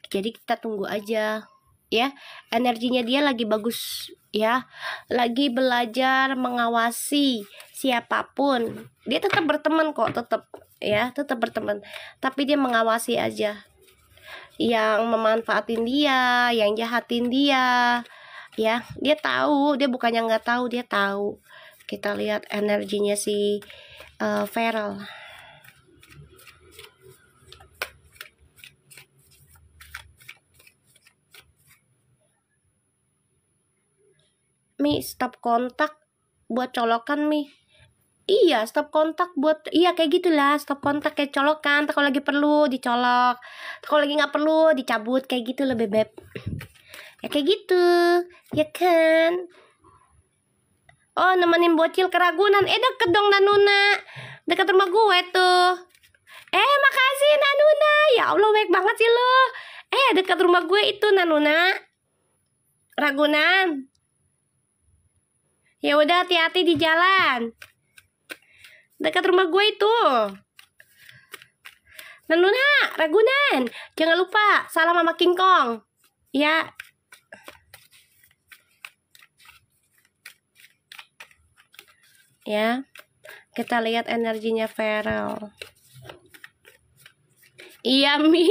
Jadi kita tunggu aja ya. Energinya dia lagi bagus ya. Lagi belajar mengawasi siapapun. Dia tetap berteman kok, tetap ya, tetap berteman. Tapi dia mengawasi aja. Yang memanfaatin dia, yang jahatin dia. Ya, dia tahu, dia bukannya nggak tahu, dia tahu. Kita lihat energinya si Feral. Mi, stop kontak buat colokan Mi. Iya, stop kontak buat, iya kayak gitulah, stop kontak kayak colokan. Kalau lagi perlu dicolok, kalau lagi nggak perlu dicabut, kayak gitu loh bebek. Ya kayak gitu, ya kan? Oh, nemenin bocil ke Ragunan. Deket dong Nanuna, dekat rumah gue tuh. Makasih Nanuna. Ya Allah, baik banget sih lo. Dekat rumah gue itu Nanuna, Ragunan. Ya udah, hati-hati di jalan. Dekat rumah gue itu. Nanuna, Ragunan. Jangan lupa salam sama King Kong. Ya. Ya. Kita lihat energinya Feral. Iya, Mi.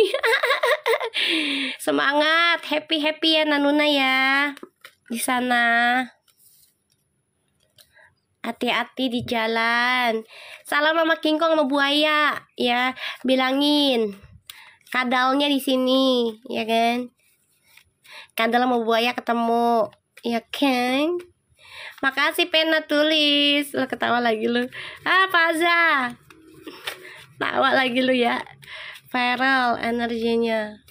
Semangat, happy ya Nanuna ya. Di sana. Hati-hati di jalan. Salam sama King Kong sama buaya ya. Bilangin kadalnya di sini, ya kan? Kadal sama buaya ketemu, ya kan? Makasih pena tulis. Lo ketawa lagi lu. Faza. Tawa lagi lu ya. Feral energinya.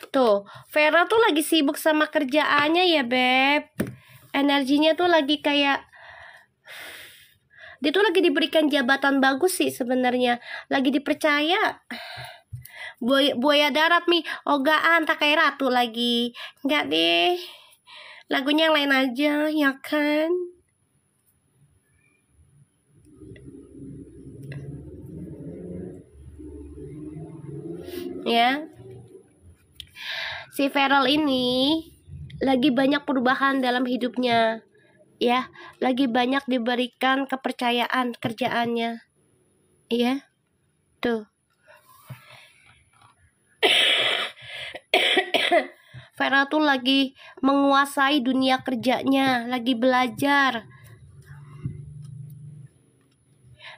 Tuh, Vera tuh lagi sibuk sama kerjaannya ya, Beb. Energinya tuh lagi kayak dia tuh lagi diberikan jabatan bagus sih sebenarnya. Lagi dipercaya. Buaya darat Mi, ogaan tak kayak ratu lagi. Enggak deh. Lagunya yang lain aja, ya kan? Ya. Si Feral ini lagi banyak perubahan dalam hidupnya. Ya, lagi banyak diberikan kepercayaan kerjaannya. Iya. Tuh. Vera tuh lagi menguasai dunia kerjanya, lagi belajar.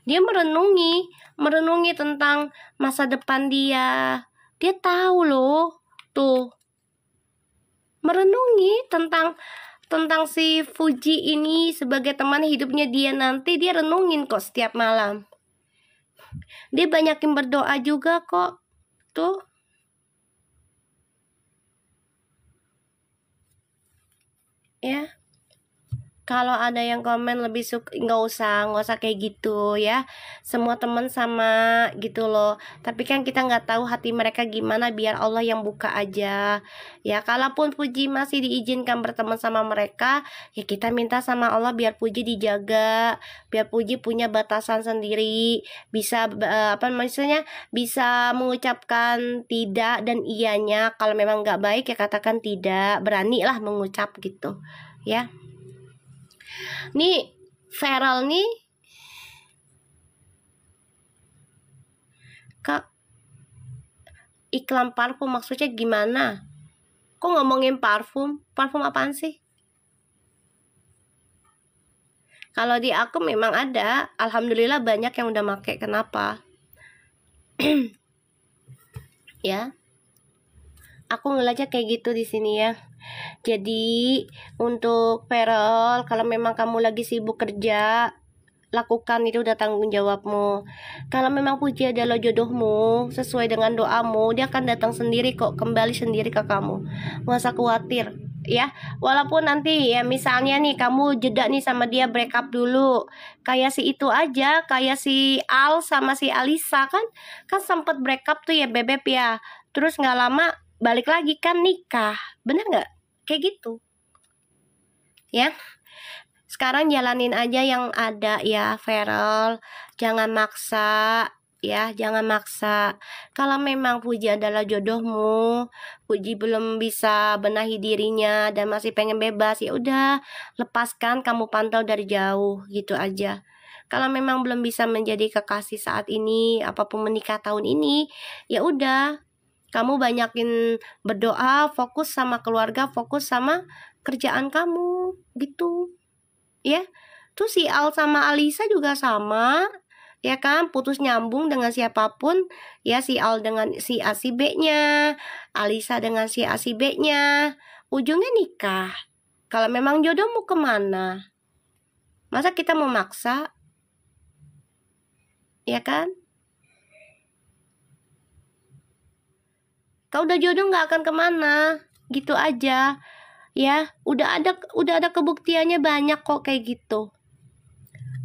Dia merenungi tentang masa depan dia. Dia tahu loh, tuh. Merenungi tentang si Fuji ini sebagai teman hidupnya dia nanti. Dia renungin kok setiap malam. Dia banyakin berdoa juga kok. Tuh. Ya. Kalau ada yang komen lebih suka, nggak usah kayak gitu ya. Semua teman sama gitu loh. Tapi kan kita nggak tahu hati mereka gimana, biar Allah yang buka aja. Ya, kalaupun Puji masih diizinkan berteman sama mereka, ya kita minta sama Allah biar Puji dijaga, biar Puji punya batasan sendiri, bisa bisa mengucapkan tidak dan iyanya. Kalau memang nggak baik ya katakan tidak, beranilah mengucap gitu, ya. Nih, Feral nih Kak, iklan parfum maksudnya gimana? Kok ngomongin parfum? Parfum apaan sih? Kalau di aku memang ada, alhamdulillah banyak yang udah make. Kenapa? Ya. Aku ngeliatnya kayak gitu di sini ya. Jadi untuk Feral, kalau memang kamu lagi sibuk kerja, lakukan, itu udah tanggung jawabmu. Kalau memang Puji adalah jodohmu, sesuai dengan doamu, dia akan datang sendiri kok, kembali sendiri ke kamu. Nggak usah khawatir ya. Walaupun nanti ya misalnya nih kamu jeda nih sama dia, break up dulu. Kayak si itu aja, kayak si Al sama si Alisa kan sempet break up tuh ya Bebep ya. Terus nggak lama balik lagi kan nikah. Bener nggak? Kayak gitu. Ya. Sekarang jalanin aja yang ada ya Feral. Jangan maksa ya, jangan maksa. Kalau memang Puji adalah jodohmu, Puji belum bisa benahi dirinya dan masih pengen bebas, ya udah lepaskan, kamu pantau dari jauh gitu aja. Kalau memang belum bisa menjadi kekasih saat ini, apapun menikah tahun ini, ya udah kamu banyakin berdoa, fokus sama keluarga, fokus sama kerjaan kamu gitu. Ya, tuh si Al sama Alisa juga sama, ya kan, putus nyambung dengan siapapun, ya si Al dengan si A si B-nya, Alisa dengan si A si B-nya, ujungnya nikah, Kalau memang jodoh mau kemana? Masa kita mau maksa? Ya kan? Kalau udah jodoh nggak akan kemana, gitu aja. Ya, udah ada kebuktiannya banyak kok kayak gitu.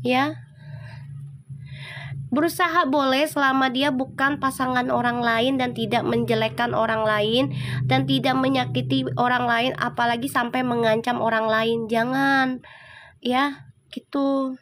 Ya, berusaha boleh selama dia bukan pasangan orang lain dan tidak menjelekkan orang lain dan tidak menyakiti orang lain, apalagi sampai mengancam orang lain. Jangan, ya, gitu.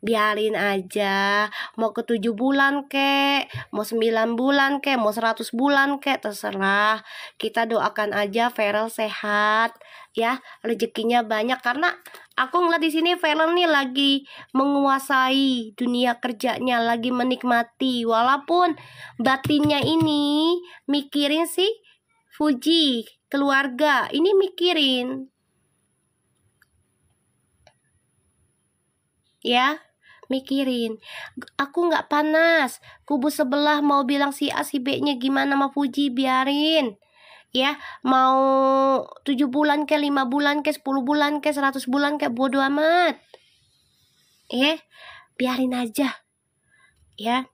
Biarin aja, mau ke 7 bulan kek, mau 9 bulan kek, mau 100 bulan kek, terserah. Kita doakan aja Farel sehat, ya, rezekinya banyak. Karena aku ngeliat di sini Farel nih lagi menguasai dunia kerjanya, lagi menikmati. Walaupun batinnya ini mikirin sih Fuji, keluarga, ini mikirin, ya. Mikirin, aku nggak panas, kubu sebelah mau bilang si A si B nya gimana sama Fuji, biarin, ya. Mau 7 bulan ke 5 bulan ke 10 bulan ke 100 bulan ke, bodo amat, ya. Biarin aja, ya.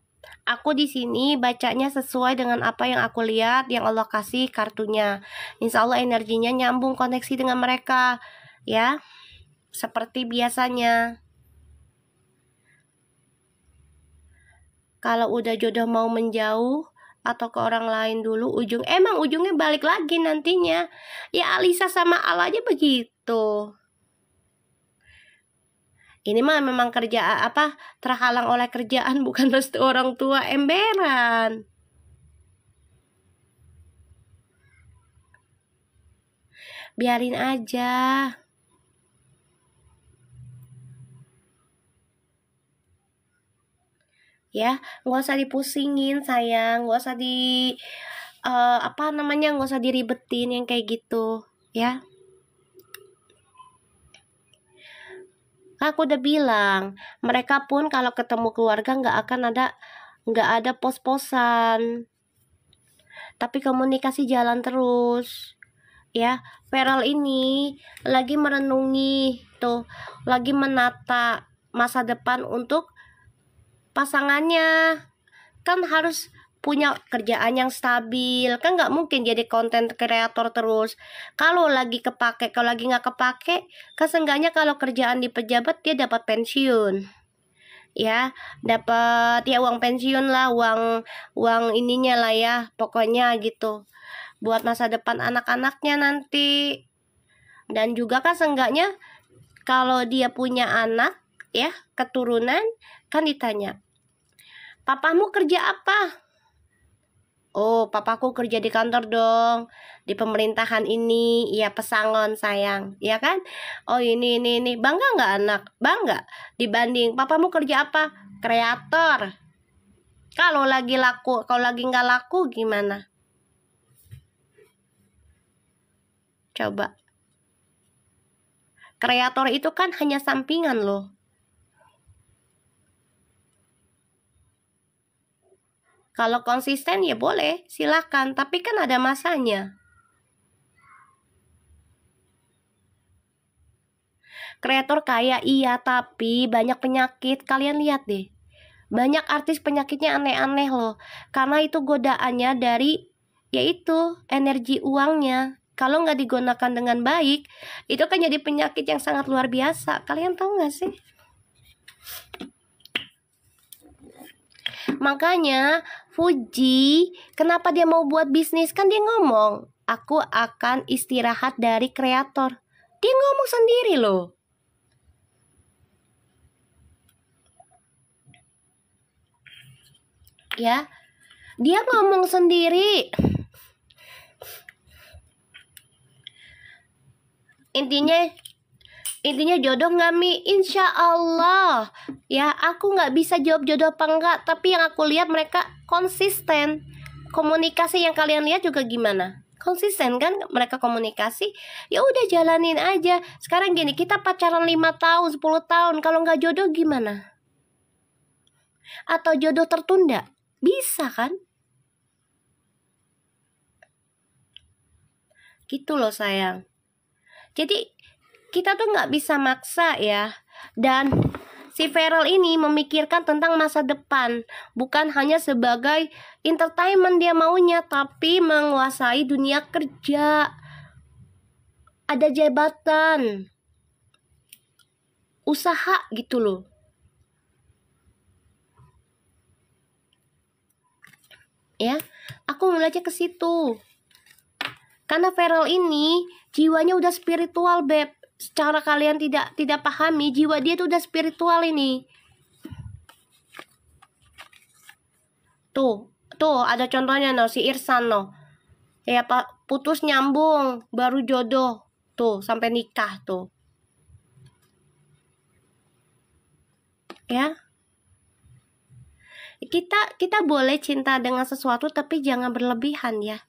Aku di sini bacanya sesuai dengan apa yang aku lihat, yang Allah kasih kartunya. Insya Allah energinya nyambung, koneksi dengan mereka, ya, seperti biasanya. Kalau udah jodoh mau menjauh atau ke orang lain dulu, ujungnya balik lagi nantinya. Ya Alisa sama Al aja begitu. Ini mah memang kerja terhalang oleh kerjaan, bukan restu orang tua, emberan. Biarin aja. Ya, nggak usah dipusingin sayang, nggak usah nggak usah diribetin yang kayak gitu, ya. Aku udah bilang, mereka pun kalau ketemu keluarga nggak ada pos-posan, tapi komunikasi jalan terus, ya. Feral ini lagi merenungi tuh, lagi menata masa depan untuk pasangannya. Kan harus punya kerjaan yang stabil, kan nggak mungkin jadi konten kreator terus. Kalau lagi nggak kepake, kan seenggaknya kalau kerjaan di pejabat dia dapat pensiun, ya, dapat ya uang pensiun lah, uang ininya lah ya, pokoknya gitu, buat masa depan anak-anaknya nanti. Dan juga kan seenggaknya kalau dia punya anak, ya, keturunan, kan ditanya, papamu kerja apa? Oh, papaku kerja di kantor dong, di pemerintahan ini, ya pesangon sayang, ya kan? Oh ini, bangga nggak anak? Bangga. Dibanding, papamu kerja apa? Kreator. Kalau lagi nggak laku gimana? Coba. Kreator itu kan hanya sampingan loh. Kalau konsisten ya boleh, silakan, tapi kan ada masanya. Kreator kaya iya, tapi banyak penyakit. Kalian lihat deh, banyak artis penyakitnya aneh-aneh loh, karena itu godaannya dari yaitu energi uangnya. Kalau nggak digunakan dengan baik, itu kan jadi penyakit yang sangat luar biasa. Kalian tahu nggak sih? Makanya Fuji, kenapa dia mau buat bisnis? Kan dia ngomong, aku akan istirahat dari kreator. Dia ngomong sendiri loh. Ya, dia ngomong sendiri. Intinya jodoh nggak Mi? Insya Allah. Ya, aku nggak bisa jawab jodoh apa enggak, tapi yang aku lihat mereka konsisten. Komunikasi yang kalian lihat juga gimana? Konsisten kan mereka komunikasi. Ya udah jalanin aja. Sekarang gini, kita pacaran 5 tahun, 10 tahun, kalau nggak jodoh gimana? Atau jodoh tertunda? Bisa kan? Gitu loh sayang. Jadi kita tuh nggak bisa maksa ya. Dan si Feral ini memikirkan tentang masa depan, bukan hanya sebagai entertainment dia maunya, tapi menguasai dunia kerja. Ada jabatan, usaha gitu loh. Ya, aku ngeliatnya ke situ. Karena Feral ini jiwanya udah spiritual, Beb. Secara kalian tidak pahami, jiwa dia tuh udah spiritual ini. Tuh ada contohnya no, si Irsan no. Ya Pak, putus nyambung, baru jodoh. Tuh, sampai nikah tuh. Ya. Kita boleh cinta dengan sesuatu tapi jangan berlebihan ya.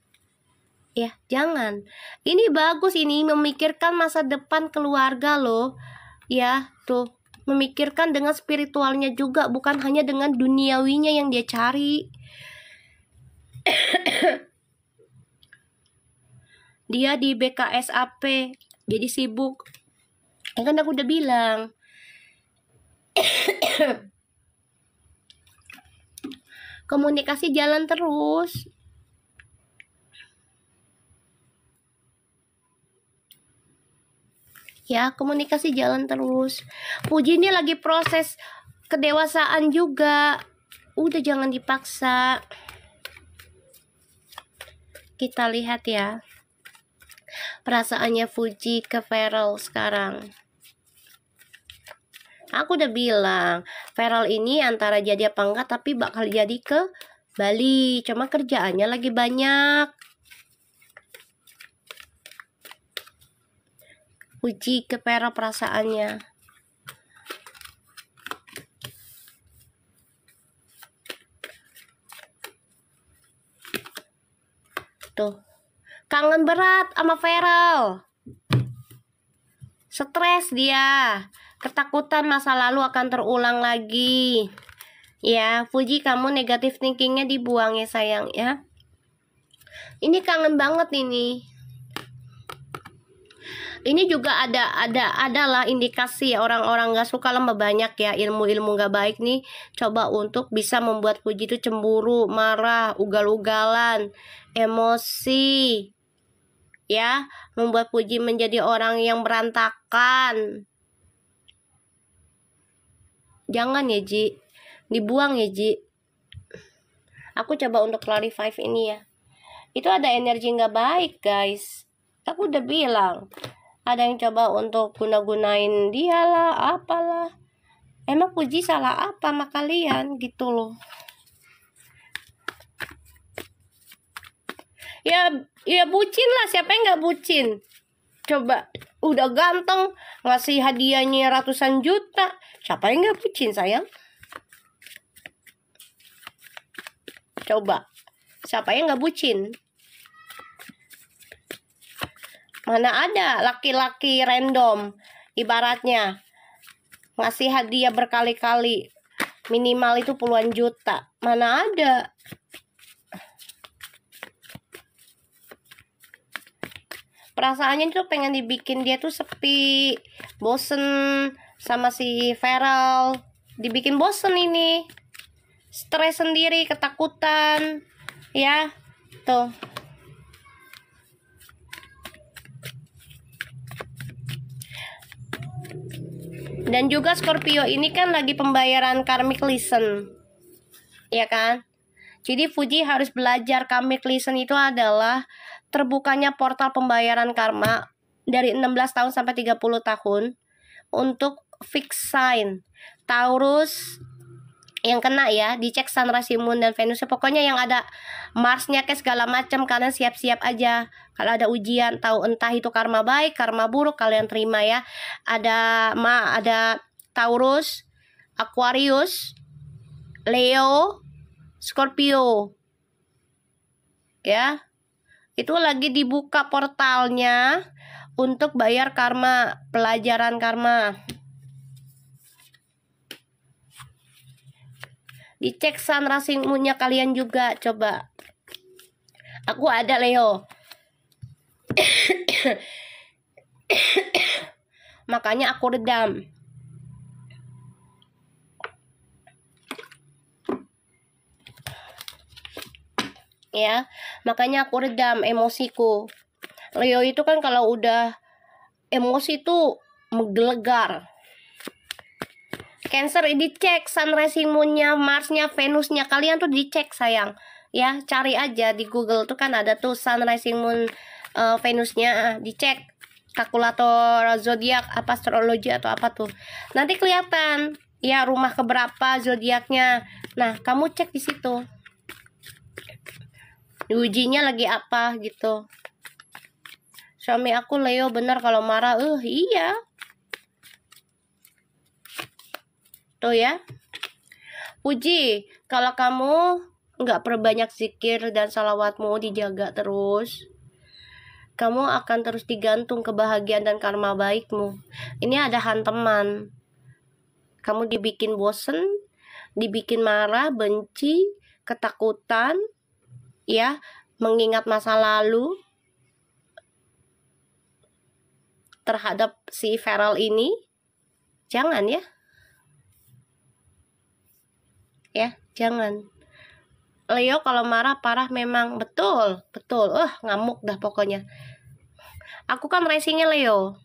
Ya, jangan. Ini bagus, ini memikirkan masa depan keluarga loh. Ya, tuh. Memikirkan dengan spiritualnya juga, bukan hanya dengan duniawinya yang dia cari. Dia di BKSAP, jadi sibuk. Kan aku udah bilang. Komunikasi jalan terus. Ya, komunikasi jalan terus. Puji ini lagi proses kedewasaan juga. Udah jangan dipaksa. Kita lihat ya perasaannya Fuji ke Feral sekarang. Aku udah bilang, Feral ini antara jadi apa enggak, tapi bakal jadi ke Bali. Cuma kerjaannya lagi banyak. Uji ke Feral perasaannya. Tuh. Kangen berat sama Feral. Stres dia. Ketakutan masa lalu akan terulang lagi. Ya, Fuji, kamu negatif thinkingnya dibuang ya sayang ya. Ini kangen banget ini. Ini juga adalah indikasi orang-orang gak suka lama banyak ya ilmu-ilmu gak baik nih. Coba untuk bisa membuat Fuji itu cemburu, marah, ugal-ugalan, emosi. Ya, membuat Fuji menjadi orang yang berantakan. Jangan ya Ji, dibuang ya Ji. Aku coba untuk clarify ini ya. Itu ada energi nggak baik guys. Aku udah bilang. Ada yang coba untuk guna-gunain dia lah, apalah. Emang Puji salah apa sama kalian gitu loh. Ya bucin lah, siapa yang nggak bucin? Coba, udah ganteng, ngasih hadiahnya ratusan juta. Siapa yang gak bucin sayang? Coba, siapa yang gak bucin? Mana ada laki-laki random, ibaratnya ngasih hadiah berkali-kali, minimal itu puluhan juta. Mana ada? Perasaannya tuh pengen dibikin dia tuh sepi, bosen sama si Feral. Dibikin bosen ini, stres sendiri, ketakutan. Ya, tuh. Dan juga Scorpio ini kan lagi pembayaran karmic lesson, ya kan? Jadi Fuji harus belajar karmic lesson itu adalah terbukanya portal pembayaran karma dari 16 tahun sampai 30 tahun untuk fix sign. Taurus yang kena ya, dicek Sun, Rasi, Moon, dan Venus. Pokoknya yang ada Marsnya ke segala macam, kalian siap-siap aja. Kalau ada ujian, tahu entah itu karma baik, karma buruk, kalian terima ya. Ada Taurus, Aquarius, Leo, Scorpio. Ya. Itu lagi dibuka portalnya untuk bayar karma, pelajaran karma. Dicek Sun, Rasi, Moon-nya kalian juga, coba. Aku ada Leo. Makanya aku redam. Ya, makanya aku redam emosiku. Leo itu kan kalau udah emosi tuh menggelegar. Cancer dicek sun rising moon-nya, Mars-nya, Venus-nya, kalian tuh dicek sayang. Ya, cari aja di Google tuh kan ada tuh sun rising moon, Venus-nya, dicek kalkulator zodiak apa astrologi atau apa tuh. Nanti kelihatan ya rumah keberapa zodiaknya. Nah, kamu cek di situ. Ujinya lagi apa gitu. Suami aku Leo bener kalau marah. Iya. Tuh ya. Puji, kalau kamu nggak perbanyak zikir dan salawatmu dijaga terus, kamu akan terus digantung kebahagiaan dan karma baikmu. Ini ada hantaman. Kamu dibikin bosen, dibikin marah, benci, ketakutan, ya, mengingat masa lalu terhadap si Feral ini. Jangan ya. Ya, jangan. Leo kalau marah parah memang, betul. Ngamuk dah pokoknya. Aku kan racingnya Leo.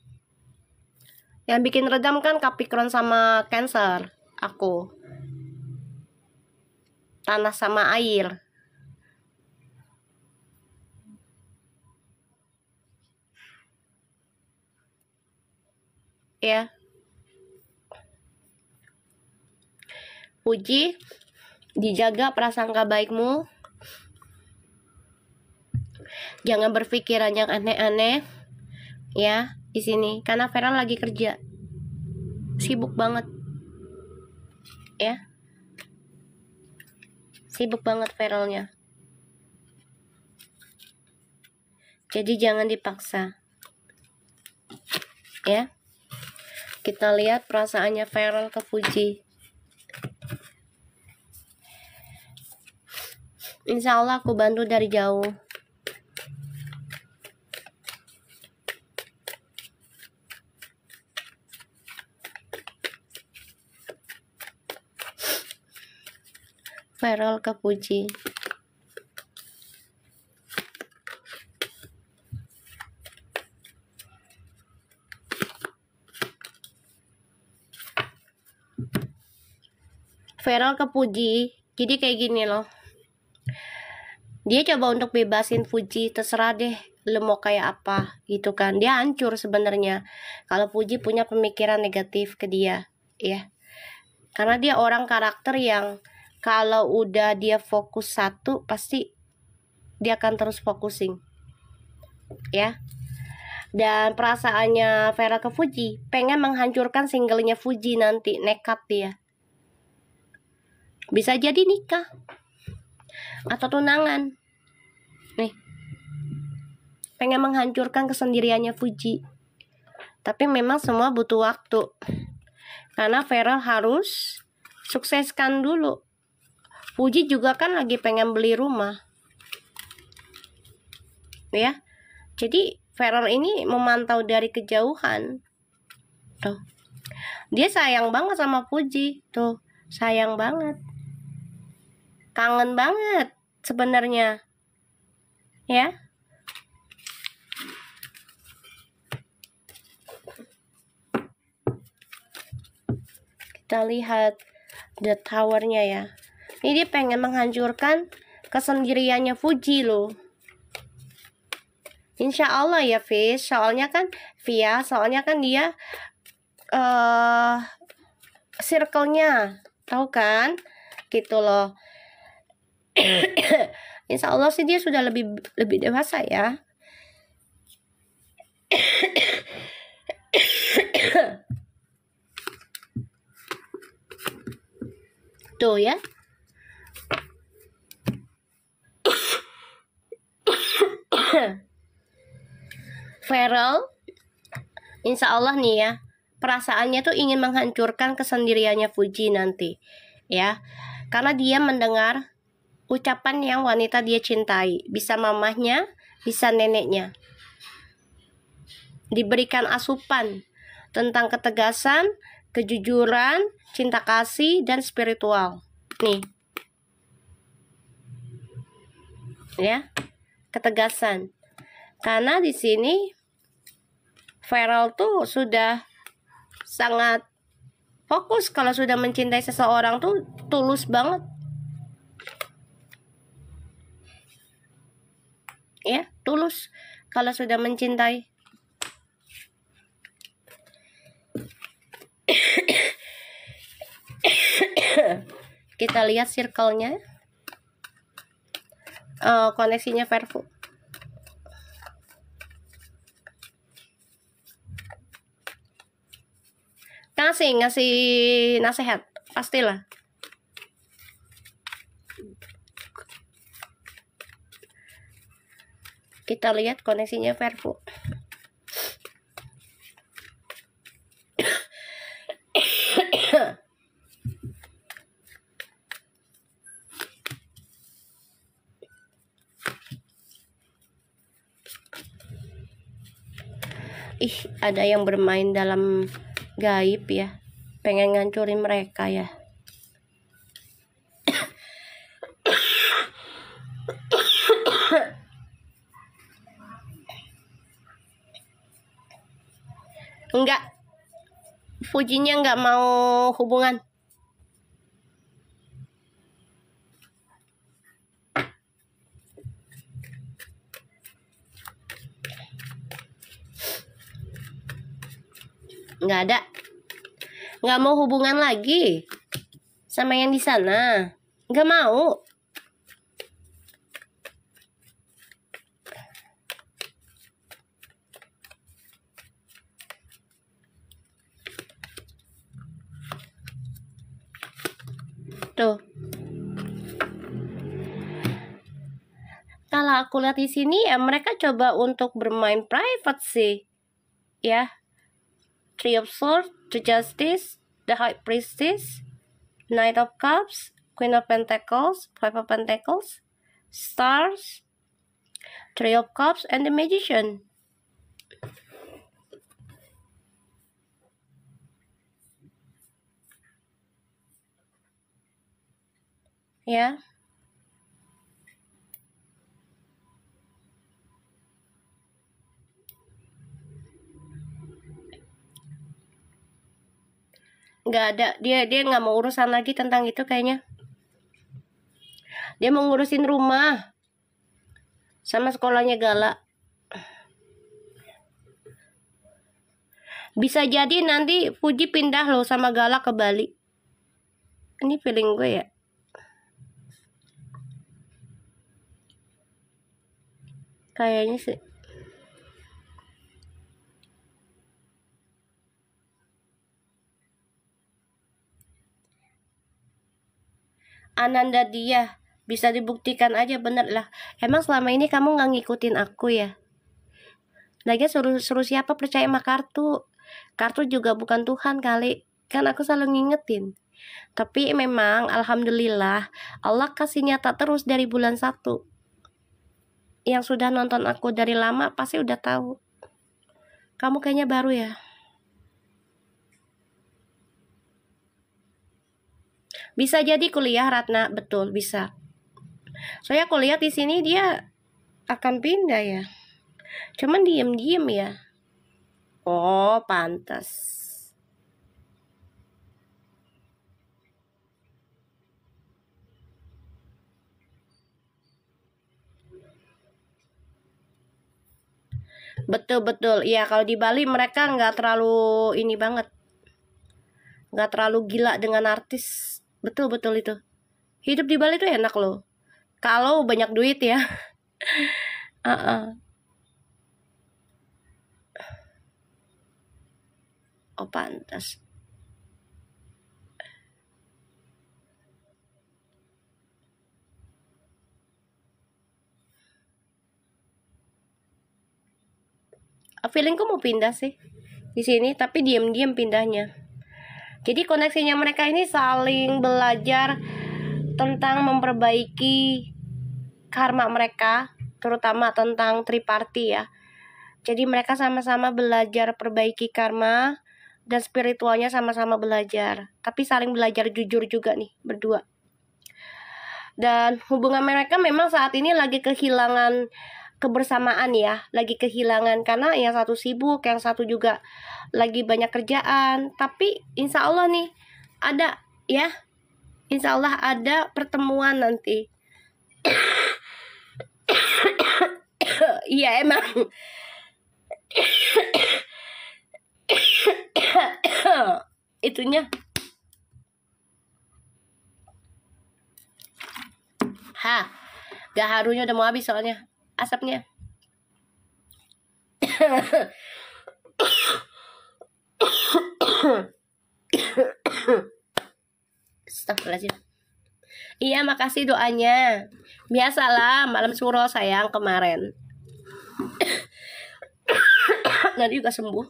Yang bikin redam kan Capricorn sama Cancer. Aku. Tanah sama air. Ya. Puji, dijaga prasangka baikmu. Jangan berpikiran yang aneh-aneh. Ya, di sini karena Vera lagi kerja. Sibuk banget. Ya. Sibuk banget Veralnya. Jadi jangan dipaksa. Ya. Kita lihat perasaannya Feral ke Puji. Insya Allah aku bantu dari jauh. Feral ke Puji. Feral ke Puji. Jadi kayak gini loh. Dia coba untuk bebasin Puji, terserah deh lu mau kayak apa gitu kan. Dia hancur sebenarnya kalau Puji punya pemikiran negatif ke dia, ya. Karena dia orang karakter yang kalau udah dia fokus satu pasti dia akan terus focusing. Ya. Dan perasaannya Vera ke Fuji pengen menghancurkan singlenya Fuji nanti, nekat dia. Bisa jadi nikah atau tunangan. Nih. Pengen menghancurkan kesendiriannya Fuji. Tapi memang semua butuh waktu. Karena Vera harus sukseskan dulu. Fuji juga kan lagi pengen beli rumah. Ya. Jadi Feral ini memantau dari kejauhan. Tuh. Dia sayang banget sama Fuji. Tuh, sayang banget. Kangen banget sebenarnya. Ya. Kita lihat the towernya ya. Ini dia pengen menghancurkan kesendiriannya Fuji loh. Insya Allah ya Fish. Soalnya kan dia circle-nya, tahu kan? Gitu loh. Insya Allah sih dia sudah lebih dewasa ya. Tuh ya. Feral, insya Allah nih ya, perasaannya tuh ingin menghancurkan kesendiriannya Fuji nanti, ya, karena dia mendengar ucapan yang wanita dia cintai, bisa mamahnya, bisa neneknya, diberikan asupan tentang ketegasan, kejujuran, cinta kasih, dan spiritual. Nih. Ya, ketegasan. Karena di sini Farel tuh sudah sangat fokus kalau sudah mencintai seseorang tuh tulus banget. Ya, tulus kalau sudah mencintai. Kita lihat circle-nya. Koneksinya Verfu. Ngasih nasihat, pastilah. Kita lihat koneksinya Verfu. Ih, ada yang bermain dalam gaib ya. Pengen ngancurin mereka ya. Enggak. Fujinya enggak mau hubungan. Nggak ada, nggak mau hubungan lagi sama yang di sana, nggak mau. Tuh, kalau aku lihat di sini ya mereka coba untuk bermain private sih, ya. Three of Swords, The Justice, The High Priestess, Knight of Cups, Queen of Pentacles, Five of Pentacles, Stars, Three of Cups, and the Magician. Ya. Nggak ada, dia nggak mau urusan lagi tentang itu kayaknya. Dia mau ngurusin rumah sama sekolahnya Gala. Bisa jadi nanti Fuji pindah loh sama Gala ke Bali. Ini feeling gue ya. Kayaknya sih. Ananda dia bisa dibuktikan aja, bener lah. Emang selama ini kamu nggak ngikutin aku ya? Lagi suruh siapa percaya sama kartu? Kartu juga bukan Tuhan kali. Kan aku selalu ngingetin. Tapi memang alhamdulillah Allah kasih nyata terus dari bulan 1. Yang sudah nonton aku dari lama pasti udah tahu. Kamu kayaknya baru ya. Bisa jadi kuliah Ratna, betul bisa. Soalnya aku lihat di sini dia akan pindah ya. Cuman diem-diem ya. Oh, pantas. Betul-betul. Iya, kalau di Bali mereka nggak terlalu ini banget. Nggak terlalu gila dengan artis. Betul-betul itu. Hidup di Bali tuh enak loh. Kalau banyak duit ya. Oh, pantas. Feelingku mau pindah sih di sini, tapi diam-diam pindahnya. Jadi koneksinya mereka ini saling belajar tentang memperbaiki karma mereka, terutama tentang triparty ya. Jadi mereka sama-sama belajar perbaiki karma dan spiritualnya sama-sama belajar. Tapi saling belajar jujur juga nih berdua. Dan hubungan mereka memang saat ini lagi kehilangan kebersamaan ya. Lagi kehilangan karena yang satu sibuk, yang satu juga lagi banyak kerjaan. Tapi insya Allah nih ada ya. Insya Allah ada pertemuan nanti. Iya emang. Itunya. Gaharunya udah mau habis soalnya asapnya. Astagfirullahaladzim. Iya makasih doanya. Biasalah malam suro sayang kemarin. Nanti juga sembuh.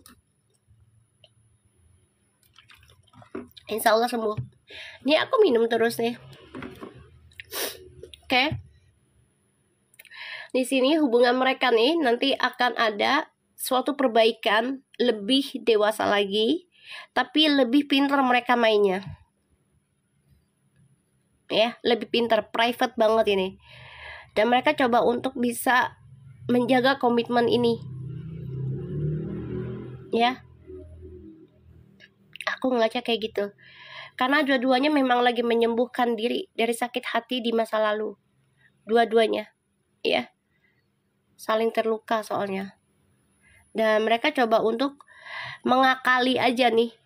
Insya Allah sembuh. Ini aku minum terus nih. Oke. Di sini hubungan mereka nih nanti akan ada suatu perbaikan, lebih dewasa lagi, tapi lebih pintar mereka mainnya. Ya, lebih pintar, private banget ini. Dan mereka coba untuk bisa menjaga komitmen ini. Ya. Aku ngeliatnya kayak gitu. Karena dua-duanya memang lagi menyembuhkan diri dari sakit hati di masa lalu. Dua-duanya. Ya. Saling terluka soalnya. Dan mereka coba untuk mengakali aja nih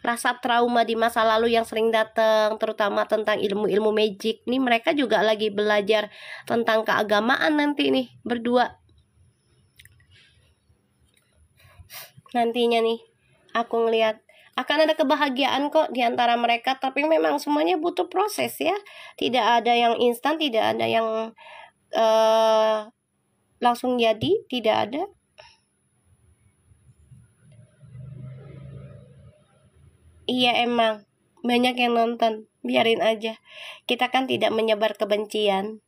rasa trauma di masa lalu yang sering datang, terutama tentang ilmu-ilmu magic. Nih mereka juga lagi belajar tentang keagamaan nanti nih berdua. Nantinya nih aku ngelihat akan ada kebahagiaan kok di antara mereka, tapi memang semuanya butuh proses ya. Tidak ada yang instan, tidak ada yang langsung jadi, tidak ada. Iya emang banyak yang nonton, biarin aja. Kita kan tidak menyebar kebencian.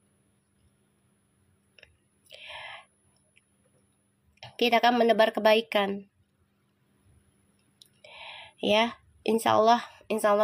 Kita kan menebar kebaikan. Ya, insya Allah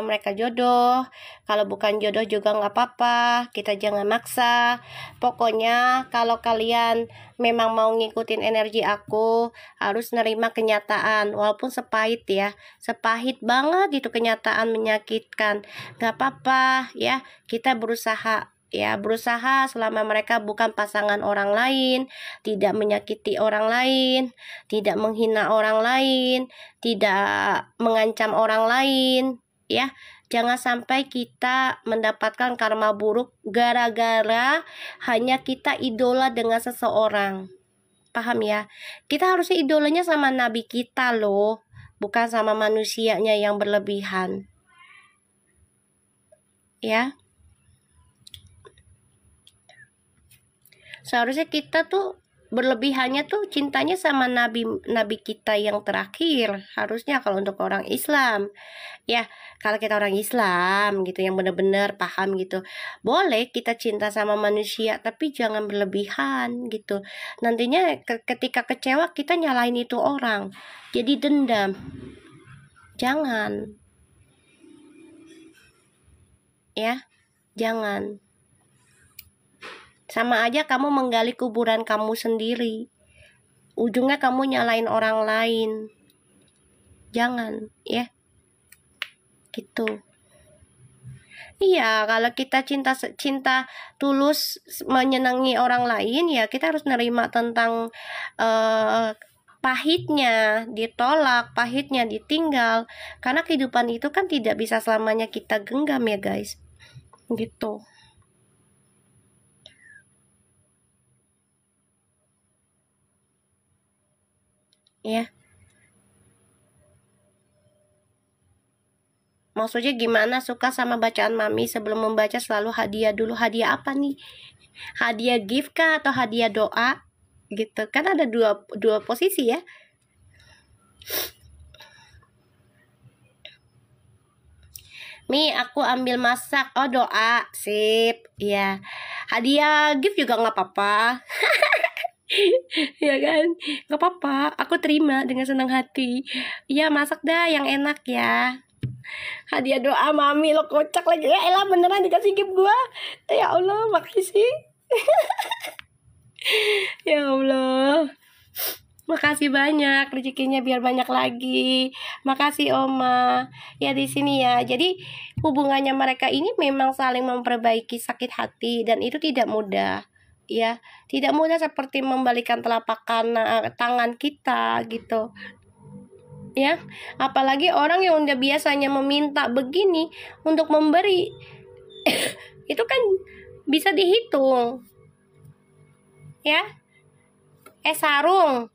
mereka jodoh. Kalau bukan jodoh juga nggak apa-apa. Kita jangan maksa. Pokoknya kalau kalian memang mau ngikutin energi aku, harus nerima kenyataan. Walaupun sepahit ya, sepahit banget itu kenyataan, menyakitkan. Nggak apa-apa ya, kita berusaha. Ya, berusaha selama mereka bukan pasangan orang lain, tidak menyakiti orang lain, tidak menghina orang lain, tidak mengancam orang lain, ya. Jangan sampai kita mendapatkan karma buruk gara-gara hanya kita idola dengan seseorang. Paham ya? Kita harusnya idolanya sama nabi kita loh, bukan sama manusianya yang berlebihan. Ya. Seharusnya kita tuh berlebihannya tuh cintanya sama nabi kita yang terakhir. Harusnya kalau untuk orang Islam ya, kalau kita orang Islam gitu yang benar-benar paham gitu, boleh kita cinta sama manusia tapi jangan berlebihan gitu. Nantinya ketika kecewa kita nyalain itu orang, jadi dendam. Jangan ya, jangan. Sama aja kamu menggali kuburan kamu sendiri. Ujungnya kamu nyalain orang lain. Jangan, ya. Gitu. Iya, kalau kita cinta tulus menyenangi orang lain, ya kita harus nerima tentang pahitnya ditolak, pahitnya ditinggal. Karena kehidupan itu kan tidak bisa selamanya kita genggam ya guys. Gitu. Ya. Maksudnya gimana, suka sama bacaan mami? Sebelum membaca selalu hadiah dulu. Hadiah apa nih? Hadiah gift kah atau hadiah doa? Gitu. Kan ada dua posisi ya. Mi, aku ambil masak. Oh, doa. Sip. Ya. Hadiah gift juga nggak apa-apa. Ya kan? Gak apa-apa, aku terima dengan senang hati. Ya masak dah yang enak ya. Hadiah doa mami, lo kocak lagi. Ya elah, beneran dikasih gift gua. Ya Allah, makasih. Ya Allah, makasih banyak, rezekinya biar banyak lagi. Makasih Oma. Ya di sini ya. Jadi hubungannya mereka ini memang saling memperbaiki sakit hati dan itu tidak mudah. Ya, tidak mudah seperti membalikan telapak tangan kita gitu. Ya, apalagi orang yang udah biasanya meminta begini untuk memberi. Itu kan bisa dihitung. Ya. Sarung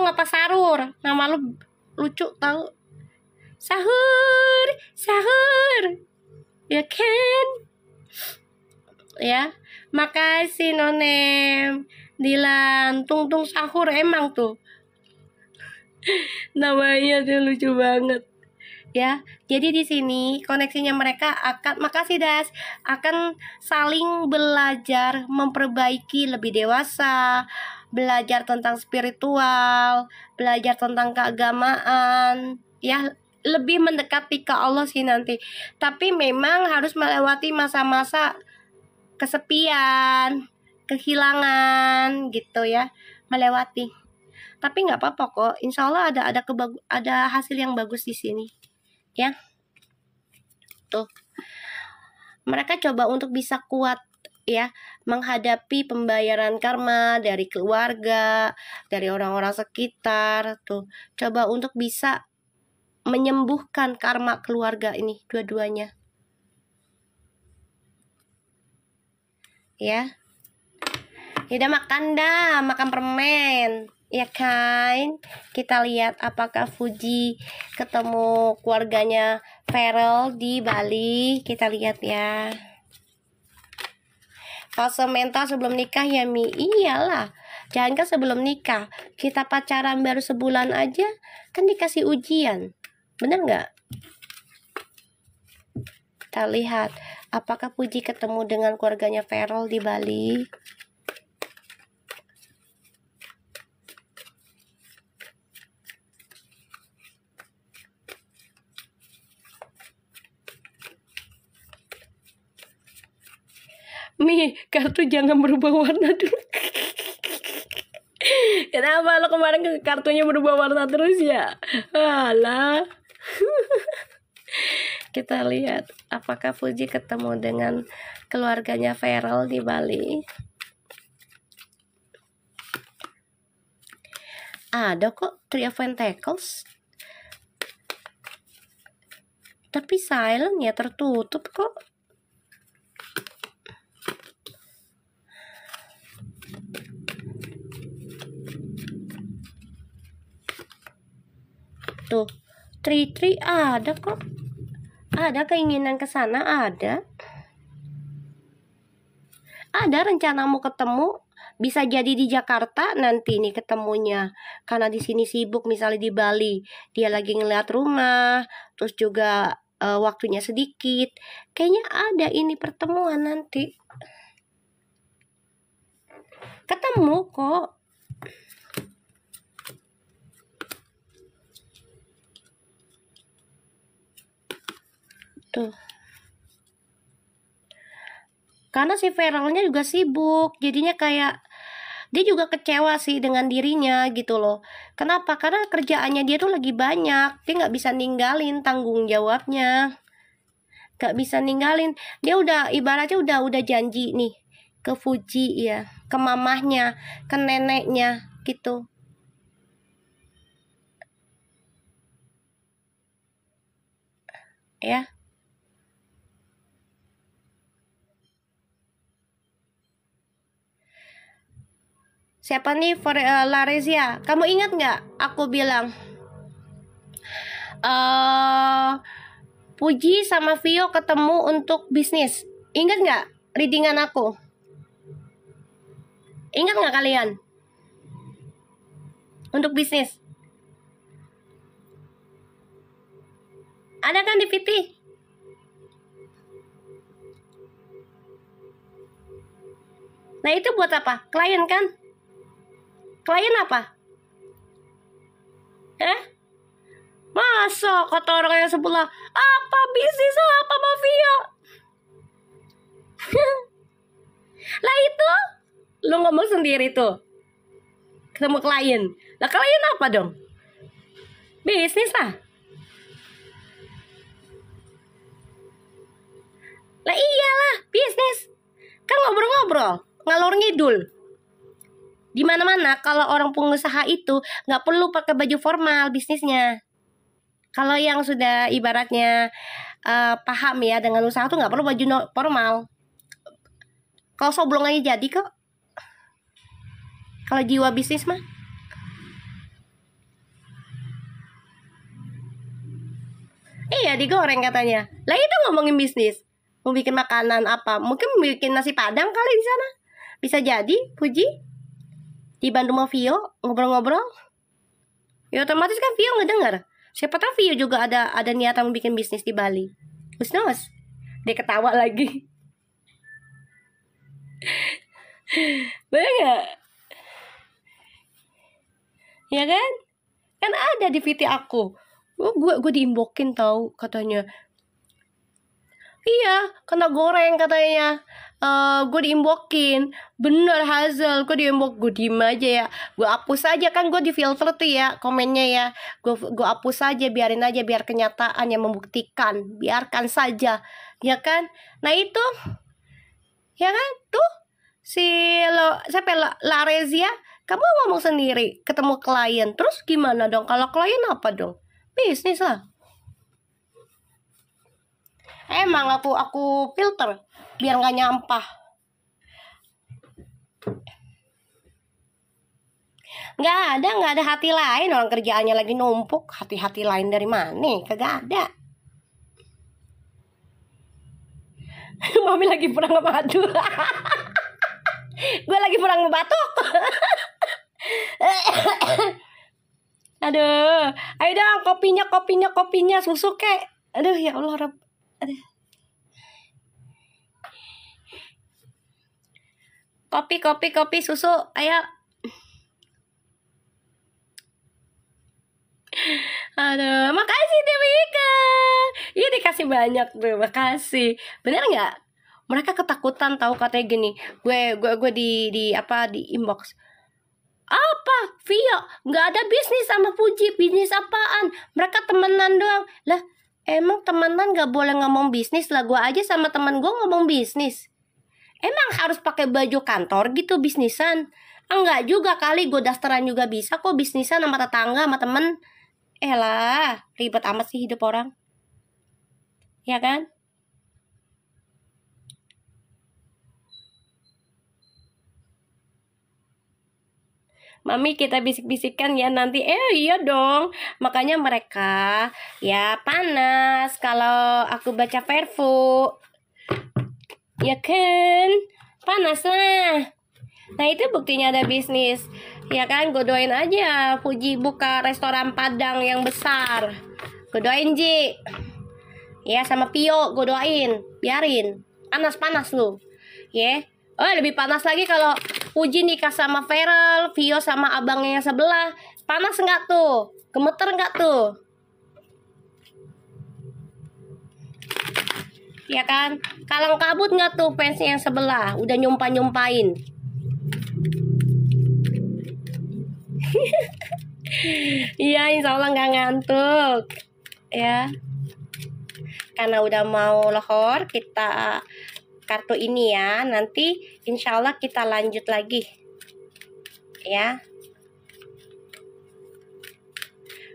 apa sarur? Nama lu lucu tahu. Sahur, sahur. Ya kan? Ya. Makasih Nonem. Dilan, tung sahur emang tuh. Namanya tuh lucu banget. Ya, jadi di sini koneksinya mereka makasih Das, akan saling belajar memperbaiki lebih dewasa, belajar tentang spiritual, belajar tentang keagamaan, ya lebih mendekati ke Allah sih nanti. Tapi memang harus melewati masa-masa kesepian, kehilangan gitu ya, melewati. Tapi nggak apa-apa kok, insya Allah ada hasil yang bagus di sini. Ya, tuh mereka coba untuk bisa kuat ya menghadapi pembayaran karma dari keluarga, dari orang-orang sekitar. Tuh coba untuk bisa menyembuhkan karma keluarga ini dua-duanya ya. Udah makan permen ya kan. Kita lihat apakah Fuji ketemu keluarganya Feral di Bali. Kita lihat ya. Fase mental sebelum nikah ya Mi. Iyalah, jangan kan sebelum nikah, kita pacaran baru sebulan aja kan dikasih ujian. Bener nggak? Kita lihat apakah Fuji ketemu dengan keluarganya Feral di Bali. Mi, kartu jangan berubah warna dulu. Kenapa lo kemarin kartunya berubah warna terus ya? Alah. Kita lihat apakah Fuji ketemu dengan keluarganya Feral di Bali. Ada kok Three of Pentacles. Tapi silent ya, tertutup kok. Tuh, Tri ada kok. Ada keinginan ke sana, ada. Ada rencana mau ketemu, bisa jadi di Jakarta nanti nih ketemunya. Karena di sini sibuk, misalnya di Bali, dia lagi ngeliat rumah, terus juga waktunya sedikit. Kayaknya ada ini pertemuan nanti. Ketemu kok. Tuh. Karena si Feralnya juga sibuk, jadinya kayak dia juga kecewa sih dengan dirinya gitu loh. Kenapa? Karena kerjaannya dia tuh lagi banyak, dia nggak bisa ninggalin tanggung jawabnya, nggak bisa ninggalin. Dia udah ibaratnya udah janji nih ke Fuji ya, ke mamahnya, ke neneknya gitu. Ya. Siapa nih Larezia? Kamu ingat nggak? Aku bilang Puji sama Vio ketemu untuk bisnis. Ingat nggak readingan aku? Ingat nggak kalian? Untuk bisnis. Ada kan di PT? Nah itu buat apa? Klien kan? Klien apa? Masa kata orang yang sebelah, apa bisnis apa mafia? Lah itu lu ngomong sendiri tuh ketemu klien. Lah klien apa dong? Bisnis lah. Lah iyalah bisnis. Kan ngobrol-ngobrol, ngalor ngidul. Di mana-mana kalau orang pengusaha itu nggak perlu pakai baju formal bisnisnya. Kalau yang sudah ibaratnya paham ya dengan usaha tuh nggak perlu baju formal. Kalau soblong aja jadi kok. Kalau jiwa bisnis mah. Iya digoreng katanya. Lah itu ngomongin bisnis. Mau bikin makanan apa? Mungkin bikin nasi padang kali di sana. Bisa jadi, Puji. Di Bandung sama Vio ngobrol-ngobrol. Ya otomatis kan Vio ngedenger. Siapa tahu Vio juga ada niatan mau bikin bisnis di Bali. Who knows? Dia ketawa lagi. Bener gak? Ya kan? Kan ada di VT aku. Gue diimbokin tahu katanya. Iya, kena goreng katanya. Gue diimbokin. Bener Hazel, gue diimbok. Gue diem aja ya. Gue hapus aja kan, gue di filter tuh ya komennya ya. Gue hapus aja, biarin aja biar kenyataan yang membuktikan. Biarkan saja, ya kan? Nah itu, ya kan? Tuh si Larezia, kamu ngomong sendiri ketemu klien. Terus gimana dong? Kalau klien apa dong? Bisnis lah. Emang aku filter biar nggak nyampah. Nggak ada hati lain. Orang kerjaannya lagi numpuk. Hati-hati lain dari mana? Kagak ada. Mami lagi perang madu. Gue lagi perang batuk. Aduh, ayo dong kopinya susu kek. Aduh ya Allah, aduh. Kopi susu, ayo. Aduh, makasih Devika. Iya dikasih banyak tuh, makasih. Bener nggak? Mereka ketakutan tahu katanya gini. Gue di inbox. Apa? Vio nggak ada bisnis sama Puji. Bisnis apaan? Mereka temenan doang. Lah, emang temenan nggak boleh ngomong bisnis lah. Gue aja sama temen gue ngomong bisnis. Emang harus pakai baju kantor gitu bisnisan? Enggak juga kali, gue dasteran juga bisa kok bisnisan sama tetangga sama temen. Elah, ribet amat sih hidup orang. Ya kan? Mami kita bisik-bisikan ya nanti. Iya dong. Makanya mereka ya panas kalau aku baca Verfu. Ya kan? Panas lah. Nah itu buktinya ada bisnis. Ya kan? Gue doain aja Puji buka restoran Padang yang besar. Gue doain Ji. Ya sama Pio gue doain. Biarin. Panas-panas lu. Ya. Oh lebih panas lagi kalau Puji nikah sama Feral, Vio sama abangnya yang sebelah. Panas nggak tuh? Gemeter nggak tuh? Ya kan? Kalang kabut nggak tuh fansnya yang sebelah? Udah nyumpain. Iya insya Allah nggak ngantuk. Ya. Karena udah mau lohor kita kartu ini ya, nanti insya Allah kita lanjut lagi ya.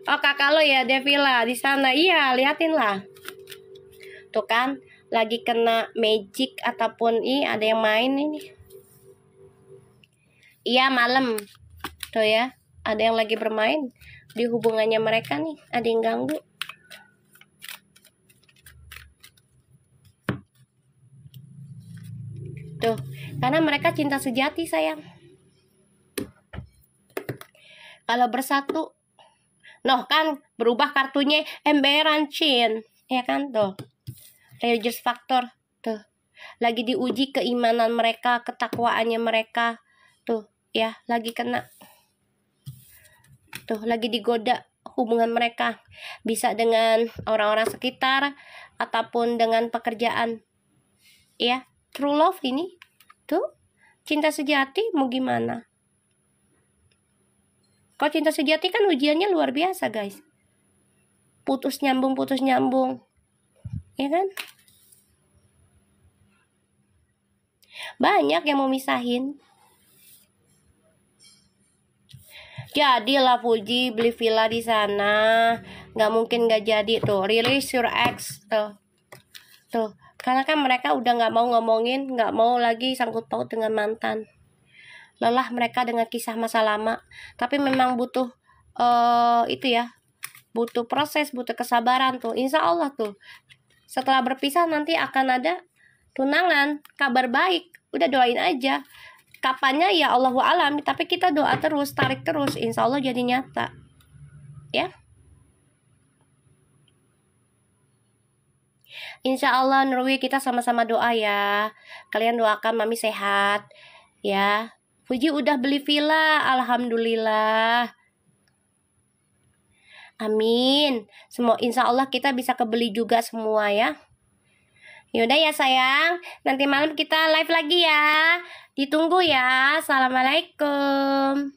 Oh kakak lo ya Devila di sana, iya liatin lah tuh kan lagi kena magic ataupun ada yang main ini. Iya malam tuh ya, ada yang lagi bermain di hubungannya mereka nih, ada yang ganggu. Tuh, karena mereka cinta sejati sayang. Kalau bersatu, noh kan berubah kartunya emberan Chin, ya kan tuh. Religious factor tuh. Lagi diuji keimanan mereka, ketakwaannya mereka tuh, ya lagi kena. Tuh, lagi digoda hubungan mereka. Bisa dengan orang-orang sekitar ataupun dengan pekerjaan. Ya, true love ini. Tuh, cinta sejati mau gimana? Kalau cinta sejati kan ujiannya luar biasa, guys. Putus nyambung. Ya kan? Banyak yang mau misahin. Jadilah Fuji beli villa di sana. Nggak mungkin nggak jadi tuh. Release your ex tuh. Karena kan mereka udah nggak mau ngomongin, nggak mau lagi sangkut paut dengan mantan. Lelah mereka dengan kisah masa lama. Tapi memang butuh itu ya, butuh proses, butuh kesabaran tuh. Insya Allah tuh setelah berpisah nanti akan ada tunangan, kabar baik. Udah doain aja. Kapannya ya Allahu alam, tapi kita doa terus, tarik terus, insya Allah jadi nyata. Ya, insya Allah Nurwi, kita sama-sama doa ya. Kalian doakan Mami sehat ya. Fuji udah beli villa, alhamdulillah. Amin. Semua insya Allah kita bisa kebeli juga semua ya. Yaudah ya sayang, nanti malam kita live lagi ya. Ditunggu ya. Assalamualaikum.